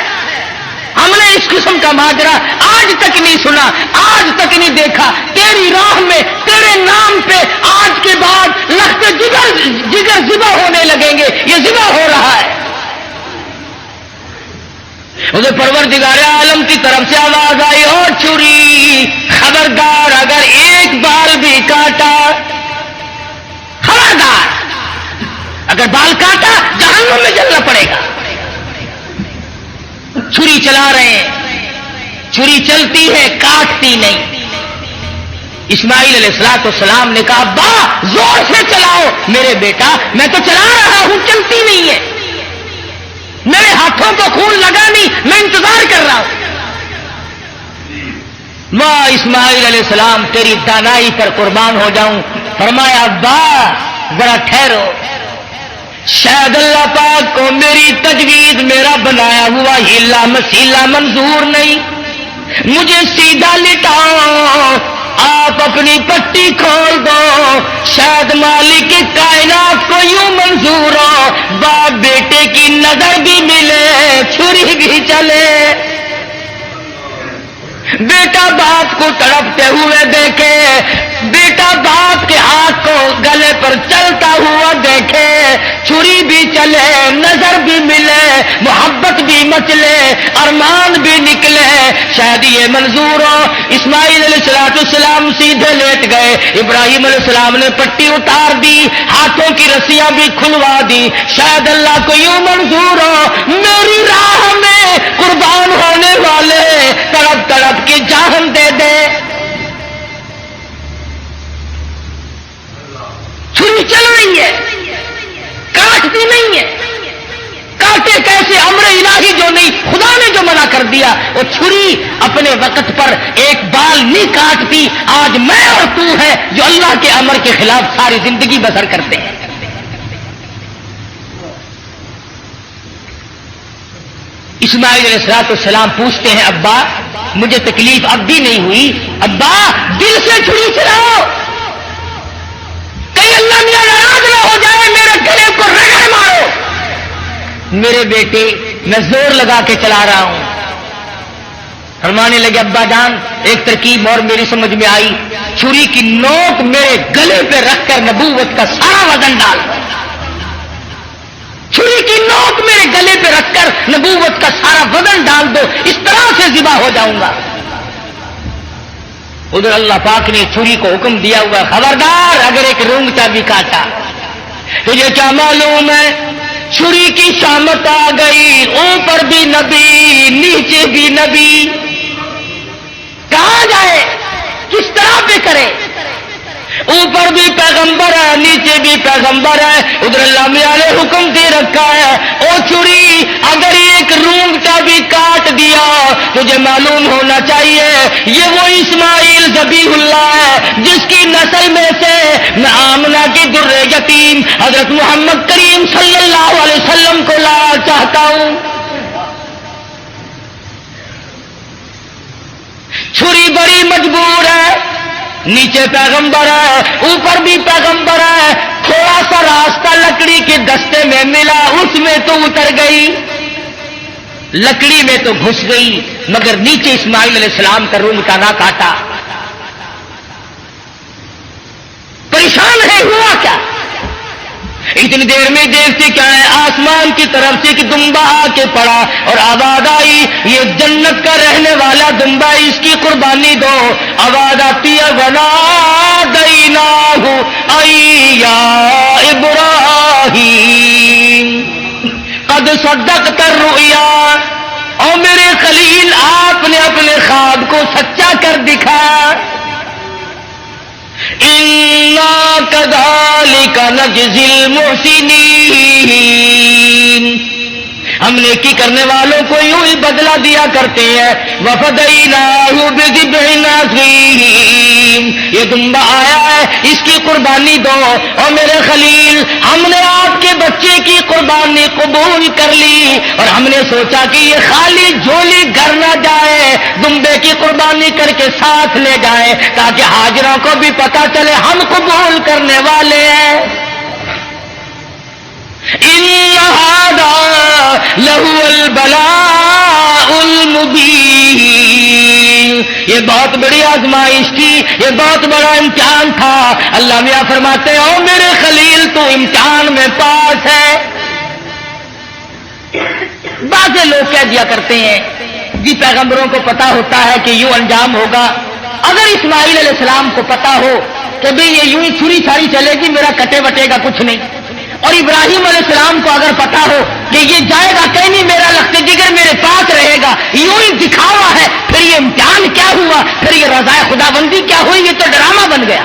ہم نے اس قسم کا ماجرا آج تک نہیں سنا، آج تک نہیں دیکھا، تیری راہ میں تیرے نام پہ آج کے بعد لخت جگر ذبح ہونے لگیں گے، یہ ذبح ہو رہا ہے۔ اسے پروردگار عالم کی طرف سے آواز آئی اور چھری خبردار اگر ایک بال بھی کاٹا، خبردار اگر بال کاٹا جہنم میں جلنا پڑے گا۔ چھری چلا رہے ہیں، چھری چلتی ہے کاٹتی نہیں۔ اسماعیل علیہ السلام نے کہا ابا زور سے چلاؤ، میرے بیٹا میں تو چلا رہا ہوں چلتی نہیں ہے، میرے ہاتھوں کو خون لگا نہیں، میں انتظار کر رہا ہوں۔ ماں اسماعیل علیہ السلام تیری دانائی پر قربان ہو جاؤں، فرمایا ابا ذرا ٹھہرو، شاید اللہ پاک کو میری تجویز میرا بنایا ہوا ہیلا مسیلا منظور نہیں، مجھے سیدھا لٹاؤ، آپ اپنی پٹی کھول دو، شاید مالک کائنات کو یوں منظور ہو، باپ بیٹے کی نظر بھی ملے، چھری بھی چلے، بیٹا باپ کو تڑپتے ہوئے دیکھے، بیٹا باپ کے ہاتھ کو گلے پر چلتا ہوا دیکھے، چھری بھی چلے، نظر بھی ملے، محبت بھی مچلے، ارمان بھی نکلے، شاید یہ منظور ہو۔ اسماعیل علیہ السلام سیدھے لیٹ گئے، ابراہیم علیہ السلام نے پٹی اتار دی، ہاتھوں کی رسیاں بھی کھلوا دی، شاید اللہ کو یوں منظور ہو میری راہ میں قربان ہونے والے تڑپ تڑپ کے جہنم دیا. وہ چھری اپنے وقت پر ایک بال نہیں کاٹتی. آج میں اور تو ہے جو اللہ کے امر کے خلاف ساری زندگی بسر کرتے ہیں. اسماعیل علیہ السلام پوچھتے ہیں ابا مجھے تکلیف اب بھی نہیں ہوئی. ابا دل سے چھری چلاؤ, کہیں اللہ میاں ناراض نہ ہو جائے, میرے گلے کو رگڑ مارو. میرے بیٹے میں زور لگا کے چلا رہا ہوں. فرمانے لگے ابا جان ایک ترکیب اور میری سمجھ میں آئی, چھری کی نوک میرے گلے پہ رکھ کر نبوت کا سارا وزن ڈال دو. چھری کی نوک میرے گلے پہ رکھ کر نبوت کا سارا وزن ڈال دو, اس طرح سے ذبح ہو جاؤں گا. ادھر اللہ پاک نے چھری کو حکم دیا ہوا, خبردار اگر ایک رونگٹا بھی کاٹا. تجھے کیا معلوم ہے چھری کی شامت آ گئی, اوپر بھی نبی نیچے بھی نبی, کہاں جائے کس طرح پہ کرے. اوپر بھی پیغمبر ہے نیچے بھی پیغمبر ہے. ادھر اللہ میاں نے حکم دے رکھا ہے او چھری اگر ایک رونگٹا بھی کاٹ دیا تجھے معلوم ہونا چاہیے یہ وہ اسماعیل ذبیح اللہ ہے جس کی نسل میں سے میں آمنہ کی در یتیم حضرت محمد کریم صلی اللہ علیہ وسلم کو لا چاہتا ہوں. چھری بڑی مجبور ہے, نیچے پیغمبر ہے اوپر بھی پیغمبر ہے. تھوڑا سا راستہ لکڑی کے دستے میں ملا, اس میں تو اتر گئی, لکڑی میں تو گھس گئی, مگر نیچے اسماعیل علیہ السلام کا رونگٹا نہ کاٹا. پریشان ہے, ہوا کیا؟ اتنی دیر میں دیکھتے کیا ہے, آسمان کی طرف سے ایک دمبا آ کے پڑا اور آواز آئی یہ جنت کا رہنے والا دمبا, اس کی قربانی دو. آواز آتی ہے وَنَادَيْنَاهُ أَيْ يَا إِبْرَاهِيمُ قَدْ صَدَّقْتَ الرُّؤْيَا, اور میرے خلیل آپ نے اپنے خواب کو سچا کر دکھایا. اِنَّا كَذَلِكَ نَجْزِي الْمُحْسِنِينَ, ہم نیکی کرنے والوں کو یوں ہی بدلہ دیا کرتے ہیں. وَفَدَيْنَاهُ بِذِبْحٍ عَظِيمٍ, یہ دمبا آیا ہے اس کی قربانی دو. اور میرے خلیل ہم نے آپ کے بچے کی قربانی قبول کر لی اور ہم نے سوچا کہ یہ خالی جھولی گھر نہ جائے, دمبے کی قربانی کر کے ساتھ لے جائیں تاکہ حاجروں کو بھی پتا چلے ہم قبول کرنے والے ہیں. إِنَّ هَذَا لَهُوَ الْبَلَاءُ الْمُبِينُ, یہ بہت بڑی آزمائش تھی, یہ بہت بڑا امتحان تھا. اللہ میاں فرماتے ہیں او میرے خلیل تو امتحان میں پاس ہے. بعض لوگ کہہ دیا کرتے ہیں جی پیغمبروں کو پتا ہوتا ہے کہ یوں انجام ہوگا. اگر اسماعیل علیہ السلام کو پتا ہو کہ بھئی یہ یوں ہی چھری چھاری چلے گی, میرا کٹے وٹے گا کچھ نہیں, اور ابراہیم علیہ السلام کو اگر پتا ہو کہ یہ جائے گا کہیں نہیں, میرا لخت جگر میرے پاس رہے گا, یوں ہی دکھاوا ہے, پھر یہ امتحان کیا ہوا, پھر یہ رضا خدا بندی کیا ہوئی, یہ تو ڈرامہ بن گیا.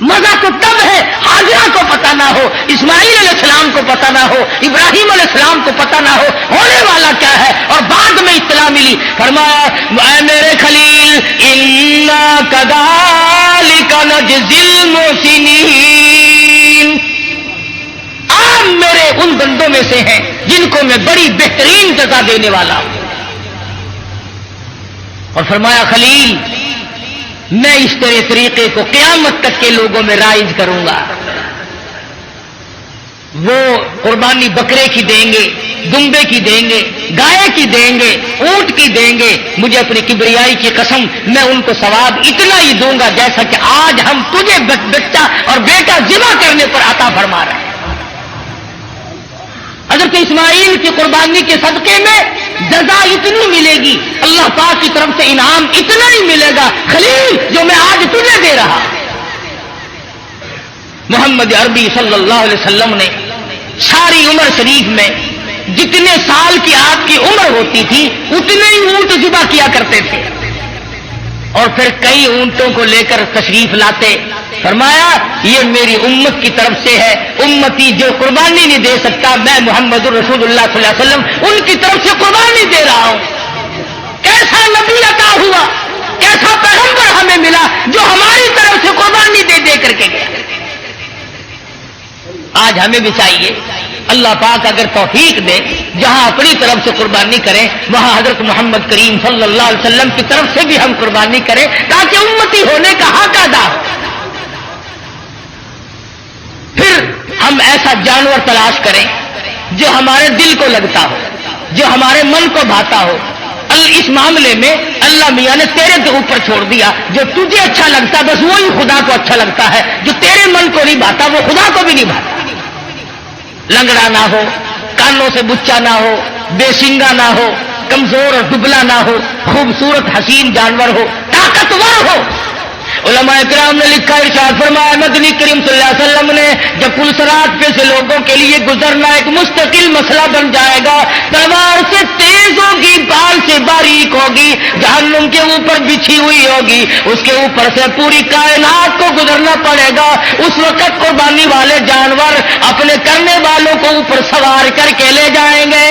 مزہ تو تب ہے حاجرہ کو پتا نہ ہو, اسماعیل علیہ السلام کو پتا نہ ہو, ابراہیم علیہ السلام کو پتا نہ ہو ہونے والا کیا ہے, اور بعد میں اطلاع ملی. فرمایا اے میرے خلیل اِنَّا كَذَلِكَ نَجْزِي الْمُحْسِنِينَ, آپ میرے ان بندوں میں سے ہیں جن کو میں بڑی بہترین جزا دینے والا ہوں. اور فرمایا خلیل میں اس طرح طریقے کو قیامت تک کے لوگوں میں رائج کروں گا. وہ قربانی بکرے کی دیں گے, دمبے کی دیں گے, گائے کی دیں گے, اونٹ کی دیں گے, مجھے اپنی کبریائی کی قسم میں ان کو ثواب اتنا ہی دوں گا جیسا کہ آج ہم تجھے بچہ اور بیٹا ذبح کرنے پر عطا فرما رہے ہیں. حضرت اسماعیل کی قربانی کے صدقے میں جزا اتنی ملے گی, اللہ پاک کی طرف سے انعام اتنا ہی ملے گا خلیل جو میں آج تجھے دے رہا. محمد عربی صلی اللہ علیہ وسلم نے ساری عمر شریف میں جتنے سال کی آپ کی عمر ہوتی تھی اتنے ہی اونٹ ذبح کیا کرتے تھے, اور پھر کئی اونٹوں کو لے کر تشریف لاتے, فرمایا یہ میری امت کی طرف سے ہے، امتی جو قربانی نہیں دے سکتا میں محمد رسول اللہ صلی اللہ علیہ وسلم ان کی طرف سے قربانی دے رہا ہوں۔ کیسا نبی عطا ہوا، کیسا پیغمبر ہمیں ملا جو ہماری طرف سے قربانی دے دے کر کے گیا۔ آج ہمیں بھی چاہیے اللہ پاک اگر توفیق دے جہاں اپنی طرف سے قربانی کریں وہاں حضرت محمد کریم صلی اللہ علیہ وسلم کی طرف سے بھی ہم قربانی کریں تاکہ امتی ہونے کا حق ادا ہو۔ پھر ہم ایسا جانور تلاش کریں جو ہمارے دل کو لگتا ہو، جو ہمارے من کو بھاتا ہو۔ اس معاملے میں اللہ میاں نے تیرے کے اوپر چھوڑ دیا، جو تجھے اچھا لگتا بس وہی خدا کو اچھا لگتا ہے، جو تیرے من کو نہیں بھاتا وہ خدا کو بھی نہیں بھاتا۔ لنگڑا نہ ہو، کانوں سے بچا نہ ہو، بے سنگا نہ ہو، کمزور اور دبلا نہ ہو، خوبصورت حسین جانور ہو، طاقتور ہو۔ علماء کرام نے لکھا، ارشاد فرمایا مدنی کریم صلی اللہ علیہ وسلم نے جب پل صراط پہ سے لوگوں کے لیے گزرنا ایک مستقل مسئلہ بن جائے گا، تلوار سے تیز ہوگی، بال سے باریک ہوگی، جہنم کے اوپر بچھی ہوئی ہوگی، اس کے اوپر سے پوری کائنات کو گزرنا پڑے گا۔ اس وقت قربانی والے جانور اپنے کرنے والوں کو اوپر سوار کر کے لے جائیں گے۔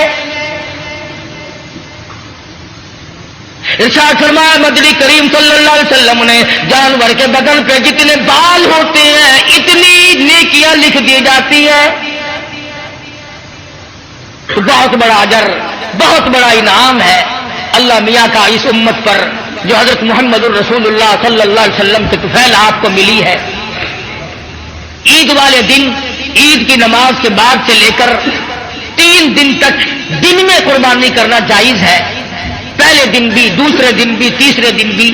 ارشاد فرمایا مدنی کریم صلی اللہ علیہ وسلم نے جانور کے بدن پہ جتنے بال ہوتے ہیں اتنی نیکیاں لکھ دی جاتی ہیں۔ بہت بڑا اجر، بہت بڑا انعام ہے اللہ میاں کا اس امت پر جو حضرت محمد الرسول اللہ صلی اللہ علیہ وسلم کے طفیل آپ کو ملی ہے۔ عید والے دن، عید کی نماز کے بعد سے لے کر 3 دن تک دن میں قربانی کرنا جائز ہے، پہلے دن بھی، دوسرے دن بھی، تیسرے دن بھی۔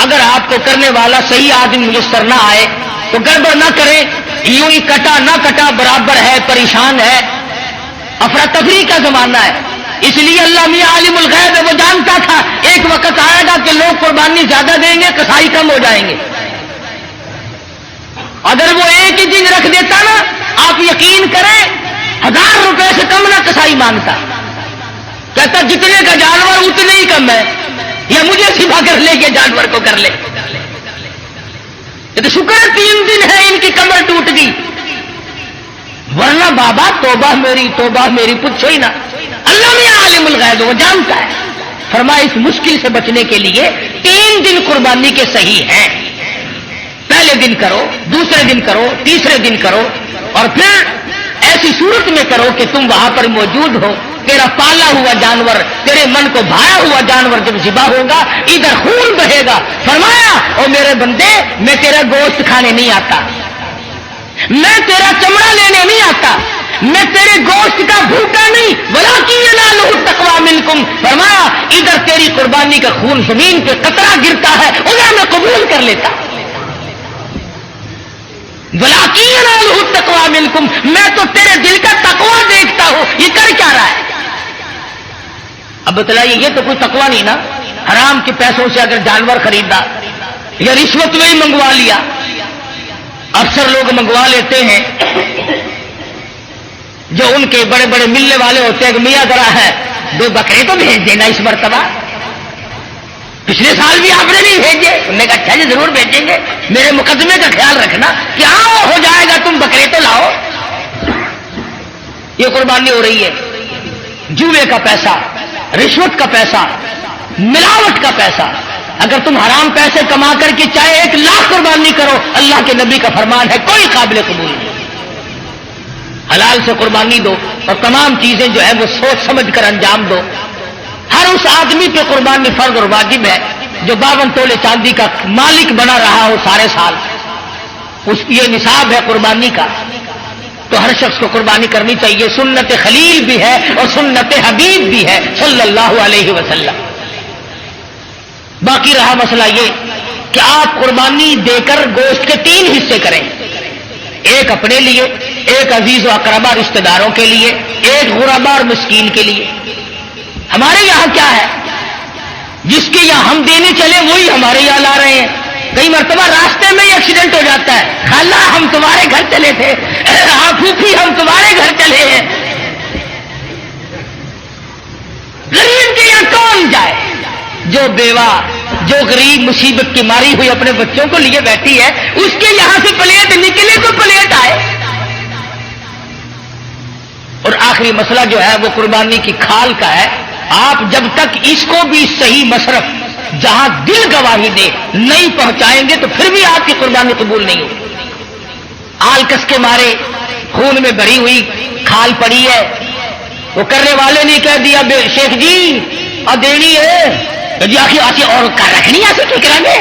اگر آپ کو کرنے والا صحیح آدمی میسر نہ آئے تو گڑبڑ نہ کریں، یوں ہی کٹا نہ کٹا برابر ہے، پریشان ہے، افراتفری کا زمانہ ہے۔ اس لیے اللہ میاں عالم الغیب ہے، وہ جانتا تھا ایک وقت آئے گا کہ لوگ قربانی زیادہ دیں گے، کسائی کم ہو جائیں گے۔ اگر وہ ایک ہی دن رکھ دیتا نا، آپ یقین کریں 1000 روپے سے کم نہ کسائی مانگتا، کہتا جتنے کا جانور اتنے ہی کم ہے، یا مجھے سبا کر لے کے جانور کو کر لے۔ یہ تو شکر ہے 3 دن ہے ان کی کمر ٹوٹ گئی، ورنہ بابا توبہ میری پوچھو ہی نہ۔ اللہ میاں عالم الغیب وہ جانتا ہے۔ فرمایا اس مشکل سے بچنے کے لیے 3 دن قربانی کے صحیح ہیں، پہلے دن کرو، دوسرے دن کرو، تیسرے دن کرو، اور پھر ایسی صورت میں کرو کہ تم وہاں پر موجود ہو، تیرا پالا ہوا جانور، تیرے من کو بھایا ہوا جانور جب ذبح ہوگا ادھر خون بہے گا۔ فرمایا او میرے بندے میں تیرا گوشت کھانے نہیں آتا، میں تیرا چمڑا لینے نہیں آتا، میں تیرے گوشت کا بھوکا نہیں، ولاکن ینالہ التقوی منکم۔ فرمایا ادھر تیری قربانی کا خون زمین پہ قطرہ گرتا ہے ادھر میں قبول کر لیتا، ولاکن ینالہ التقوی منکم، میں تو تیرے دل کا تقوی دیکھتا ہوں، یہ کر کیا رہا ہے؟ اب بتلائیے یہ تو کوئی تقوی نہیں نا، حرام کے پیسوں سے اگر جانور خریدا یا رشوت میں ہی منگوا لیا۔ اکثر لوگ منگوا لیتے ہیں جو ان کے بڑے بڑے ملنے والے ہوتے ہیں کہ میاں ذرا ہے 2 بکرے تو بھیج دینا اس مرتبہ، پچھلے سال بھی آپ نے نہیں بھیجے۔ انہوں نے کہا اچھا جی ضرور بھیجیں گے، میرے مقدمے کا خیال رکھنا کہ ہاں ہو جائے گا، تم بکرے تو لاؤ۔ یہ قربانی ہو رہی ہے، جوئے کا پیسہ، رشوت کا پیسہ، ملاوٹ کا پیسہ۔ اگر تم حرام پیسے کما کر کے چاہے 1 لاکھ قربانی کرو، اللہ کے نبی کا فرمان ہے کوئی قابل قبول نہیں۔ حلال سے قربانی دو اور تمام چیزیں جو ہے وہ سوچ سمجھ کر انجام دو۔ ہر اس آدمی پہ قربانی فرض اور واجب ہے جو 52 تولے چاندی کا مالک بنا رہا ہو سارے سال، اس یہ نصاب ہے قربانی کا، تو ہر شخص کو قربانی کرنی چاہیے۔ سنت خلیل بھی ہے اور سنت حبیب بھی ہے صلی اللہ علیہ وسلم۔ باقی رہا مسئلہ یہ کہ آپ قربانی دے کر گوشت کے 3 حصے کریں، ایک اپنے لیے، ایک عزیز و اقربا رشتہ داروں کے لیے، ایک غربا اور مسکین کے لیے۔ ہمارے یہاں کیا ہے، جس کے یہاں ہم دینے چلے وہی ہمارے یہاں لا رہے ہیں۔ کئی مرتبہ راستے میں ہی ایکسیڈنٹ ہو جاتا ہے، خالہ ہم تمہارے گھر چلے تھے، ہاں پھوپھی ہم تمہارے گھر چلے ہیں۔ غریب کے یہاں کون جائے؟ جو بیوہ جو غریب مصیبت کی ماری ہوئی اپنے بچوں کو لیے بیٹھی ہے، اس کے یہاں سے پلیٹ نکلے تو پلیٹ آئے. اور آخری مسئلہ جو ہے وہ قربانی کی کھال کا ہے. آپ جب تک اس کو بھی صحیح مصرف جہاں دل گواہی دے نہیں پہنچائیں گے تو پھر بھی آپ کی قربانی قبول نہیں ہوگی. آل کس کے مارے خون میں بھری ہوئی کھال پڑی ہے، وہ کرنے والے نے کہہ دیا بے شیخ جی اور دینی ہے جی آخر آتی اور رکھنی ایسے ٹھیک رہیں گے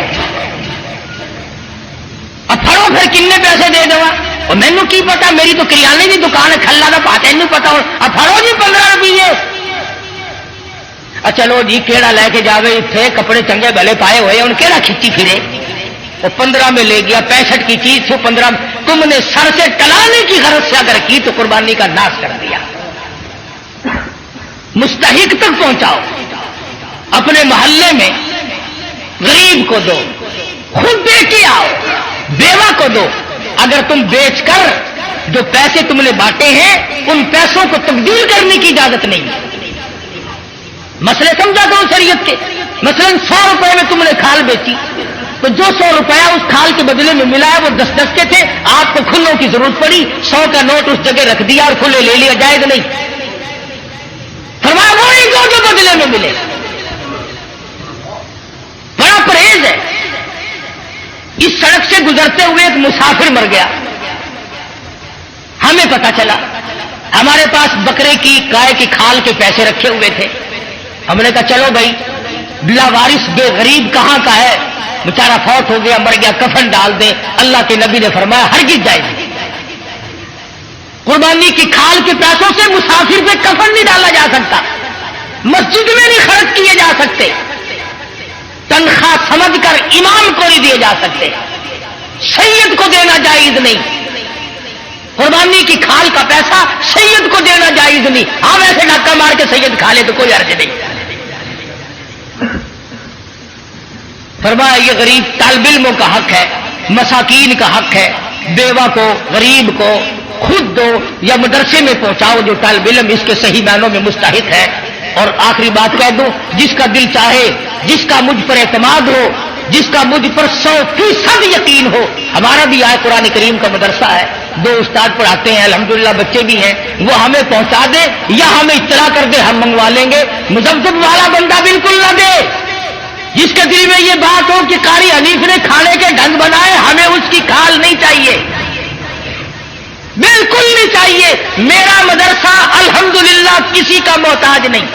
اب پھڑو پھر کتنے پیسے دے دوا اور مینو کی پتا، میری تو کریانے کی دکان ہے کھلا کا پاتا تینوں پتا ہو. اب پھڑو جی 15 روپیے. چلو جی کیڑا لے کے جاوے اتنے کپڑے چنگے بھلے پائے ہوئے ان کیڑا کھچی پھرے. وہ 15 میں لے گیا، 65 کی چیز تھی 15. تم نے سر سے ٹلانے کی غرض سے اگر کی تو قربانی کا ناش کر دیا. مستحق تک پہنچاؤ، اپنے محلے میں غریب کو دو، خود دے کے آؤ، بیوہ کو دو. اگر تم بیچ کر جو پیسے تم نے بانٹے ہیں ان پیسوں کو تبدیل کرنے کی اجازت نہیں. مسئلے سمجھا کرو شریعت کے. مثلا 100 روپے میں تم نے کھال بیچی تو جو 100 روپیہ اس کھال کے بدلے میں ملا ہے وہ 10 کے تھے. آپ کو کھلوں کی ضرورت پڑی، 100 کا نوٹ اس جگہ رکھ دیا اور کھلے لے لیا، جائز نہیں. فرمایا وہی دو جو بدلے میں ملے. بڑا پرہیز ہے. اس سڑک سے گزرتے ہوئے ایک مسافر مر گیا. ہمیں پتا چلا، ہمارے پاس بکرے کی گائے کی کھال کے پیسے رکھے ہوئے تھے. ہم نے کہا چلو بھائی لاوارث بے غریب کہاں کا ہے، بیچارہ فوت ہو گیا مر گیا، کفن ڈال دیں. اللہ کے نبی نے فرمایا ہرگز جائز نہیں. قربانی کی کھال کے پیسوں سے مسافر پہ کفن نہیں ڈالا جا سکتا، مسجد میں نہیں خرچ کیے جا سکتے، تنخواہ سمجھ کر امام کو نہیں دیے جا سکتے، سید کو دینا جائز نہیں. قربانی کی کھال کا پیسہ سید کو دینا جائز نہیں. ہاں ویسے ڈھکا مار کے سید کھا لے تو کوئی حرج نہیں. فرمایا یہ غریب طالب علموں کا حق ہے، مساکین کا حق ہے. بیوہ کو غریب کو خود دو یا مدرسے میں پہنچاؤ جو طالب علم اس کے صحیح معنوں میں مستحق ہے. اور آخری بات کہہ دوں، جس کا دل چاہے، جس کا مجھ پر اعتماد ہو، جس کا مجھ پر 100% یقین ہو. ہمارا بھی آئے قرآن کریم کا مدرسہ ہے، 2 استاد پڑھاتے ہیں، الحمدللہ بچے بھی ہیں. وہ ہمیں پہنچا دے یا ہمیں اطلاع کر دے، ہم منگوا لیں گے. مذبذب والا بندہ بالکل نہ دے. جس کے دل میں یہ بات ہو کہ قاری حنیف نے کھانے کے ڈھنگ بنائے، ہمیں اس کی کھال نہیں چاہیے، بالکل نہیں چاہیے. میرا مدرسہ الحمدللہ کسی کا محتاج نہیں.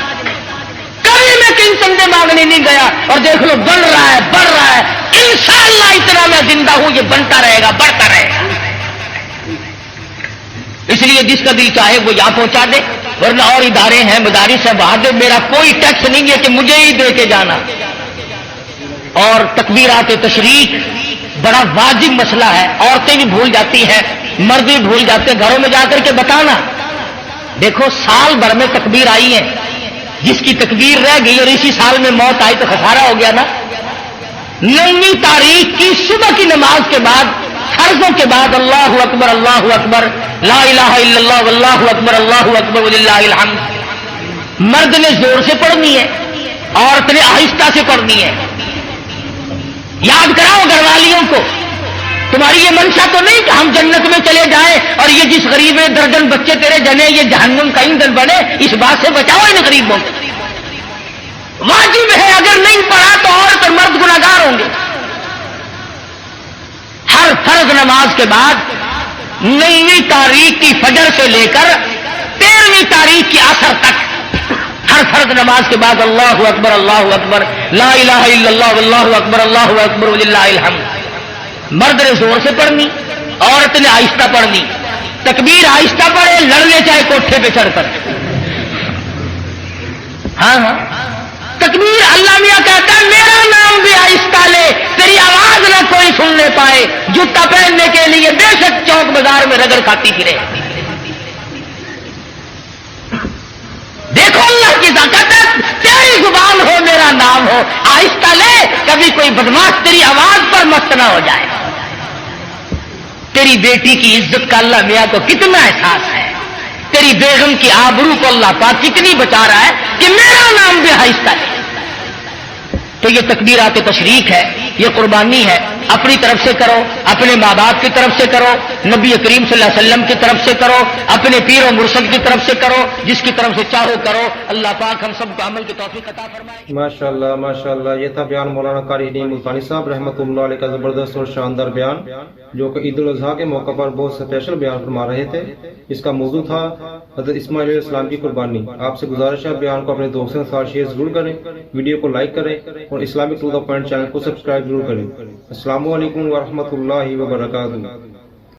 کبھی میں کہیں چندے مانگنے نہیں گیا. اور دیکھ لو بن رہا ہے، بڑھ رہا ہے. انشاءاللہ اتنا میں زندہ ہوں یہ بنتا رہے گا، بڑھتا رہے گا. اس لیے جس کا دل چاہے وہ یہاں پہنچا دے، ورنہ اور ادارے ہیں مدارس ہیں وہاں دے. میرا کوئی ٹیکس نہیں ہے کہ مجھے ہی دے کے جانا. اور تکبیرات تشریق بڑا واجب مسئلہ ہے. عورتیں بھی بھول جاتی ہیں، مرد بھی بھول جاتے ہیں. گھروں میں جا کر کے بتانا. دیکھو سال بھر میں تکبیر آئی ہے، جس کی تکبیر رہ گئی اور اسی سال میں موت آئی تو خسارہ ہو گیا نا. 9 تاریخ کی صبح کی نماز کے بعد، فرضوں کے بعد اللہ اکبر اللہ اکبر لا الہ الا اللہ واللہ اکبر اللہ اکبر وللہ الحمد. مرد نے زور سے پڑھنی ہے، عورت نے آہستہ سے پڑھنی ہے. یاد کراؤ گھر والیوں کو، تمہاری یہ منشا تو نہیں کہ ہم جنت میں چلے جائیں اور یہ جس غریب درجن بچے تیرے جنے یہ جہنم کا ایندھن بنے. اس بات سے بچاؤ ان غریبوں کو. واجب ہے، اگر نہیں پڑھا تو عورت اور مرد گناہگار ہوں گے. ہر فرض نماز کے بعد 9ویں تاریخ کی فجر سے لے کر 13ویں تاریخ کی عصر تک ہر فرض نماز کے بعد اللہ اکبر لا الہ الا اللہ واللہ اکبر اللہ اکبر وللہ الحمد. مرد نے زور سے پڑھنی، عورت نے آہستہ پڑھنی. تکبیر آہستہ پڑھے، لڑنے چاہے کوٹھے پہ چڑھ کر. ہاں تکبیر اللہ میاں کہتا ہے میرا نام بھی آہستہ لے، تیری آواز نہ کوئی سننے پائے. جوتا پہننے کے لیے بے شک چوک بازار میں رگڑ کھاتی پھرے. دیکھو اللہ کی طاقت، تیری زبان ہو میرا نام ہو، آہستہ لے. کبھی کوئی بدماش تیری آواز پر مست نہ ہو جائے. تیری بیٹی کی عزت کا اللہ میاں کو کتنا احساس ہے، تیری بیگم کی آبرو کو اللہ پاک کتنی بچا رہا ہے کہ میرا نام بھی آہستہ لے. کہ یہ تکبیرات تشریق ہے، یہ قربانی ہے، اپنی طرف سے کرو، اپنے ماں باپ کی طرف سے کرو، نبی کریم صلی اللہ علیہ وسلم کی طرف سے کرو، اپنے پیر و مرشد کی طرف سے کرو، جس کی طرف سے چاہو کرو۔ اللہ پاک ہم سب کو عمل کی توفیق عطا فرمائے۔ ماشاءاللہ ماشاءاللہ، یہ تھا بیان مولانا قاری نعیم ملتانی صاحب رحمۃ اللہ علیہ کا زبردست اور شاندار بیان، جو کہ عید الاضحیٰ کے موقع پر بہت اسپیشل بیان فرما رہے تھے۔ اس کا موضوع تھا حضرت اسماعیل علیہ السلام کی قربانی۔ آپ سے گزارش ہے بیان کو اپنے دوستوں کے ساتھ شیئر ضرور کریں، ویڈیو کو لائک کریں اور Islamic to the point channel کو سبسکرائب ضرور کریں۔ السلام علیکم ورحمۃ اللہ وبرکاتہ۔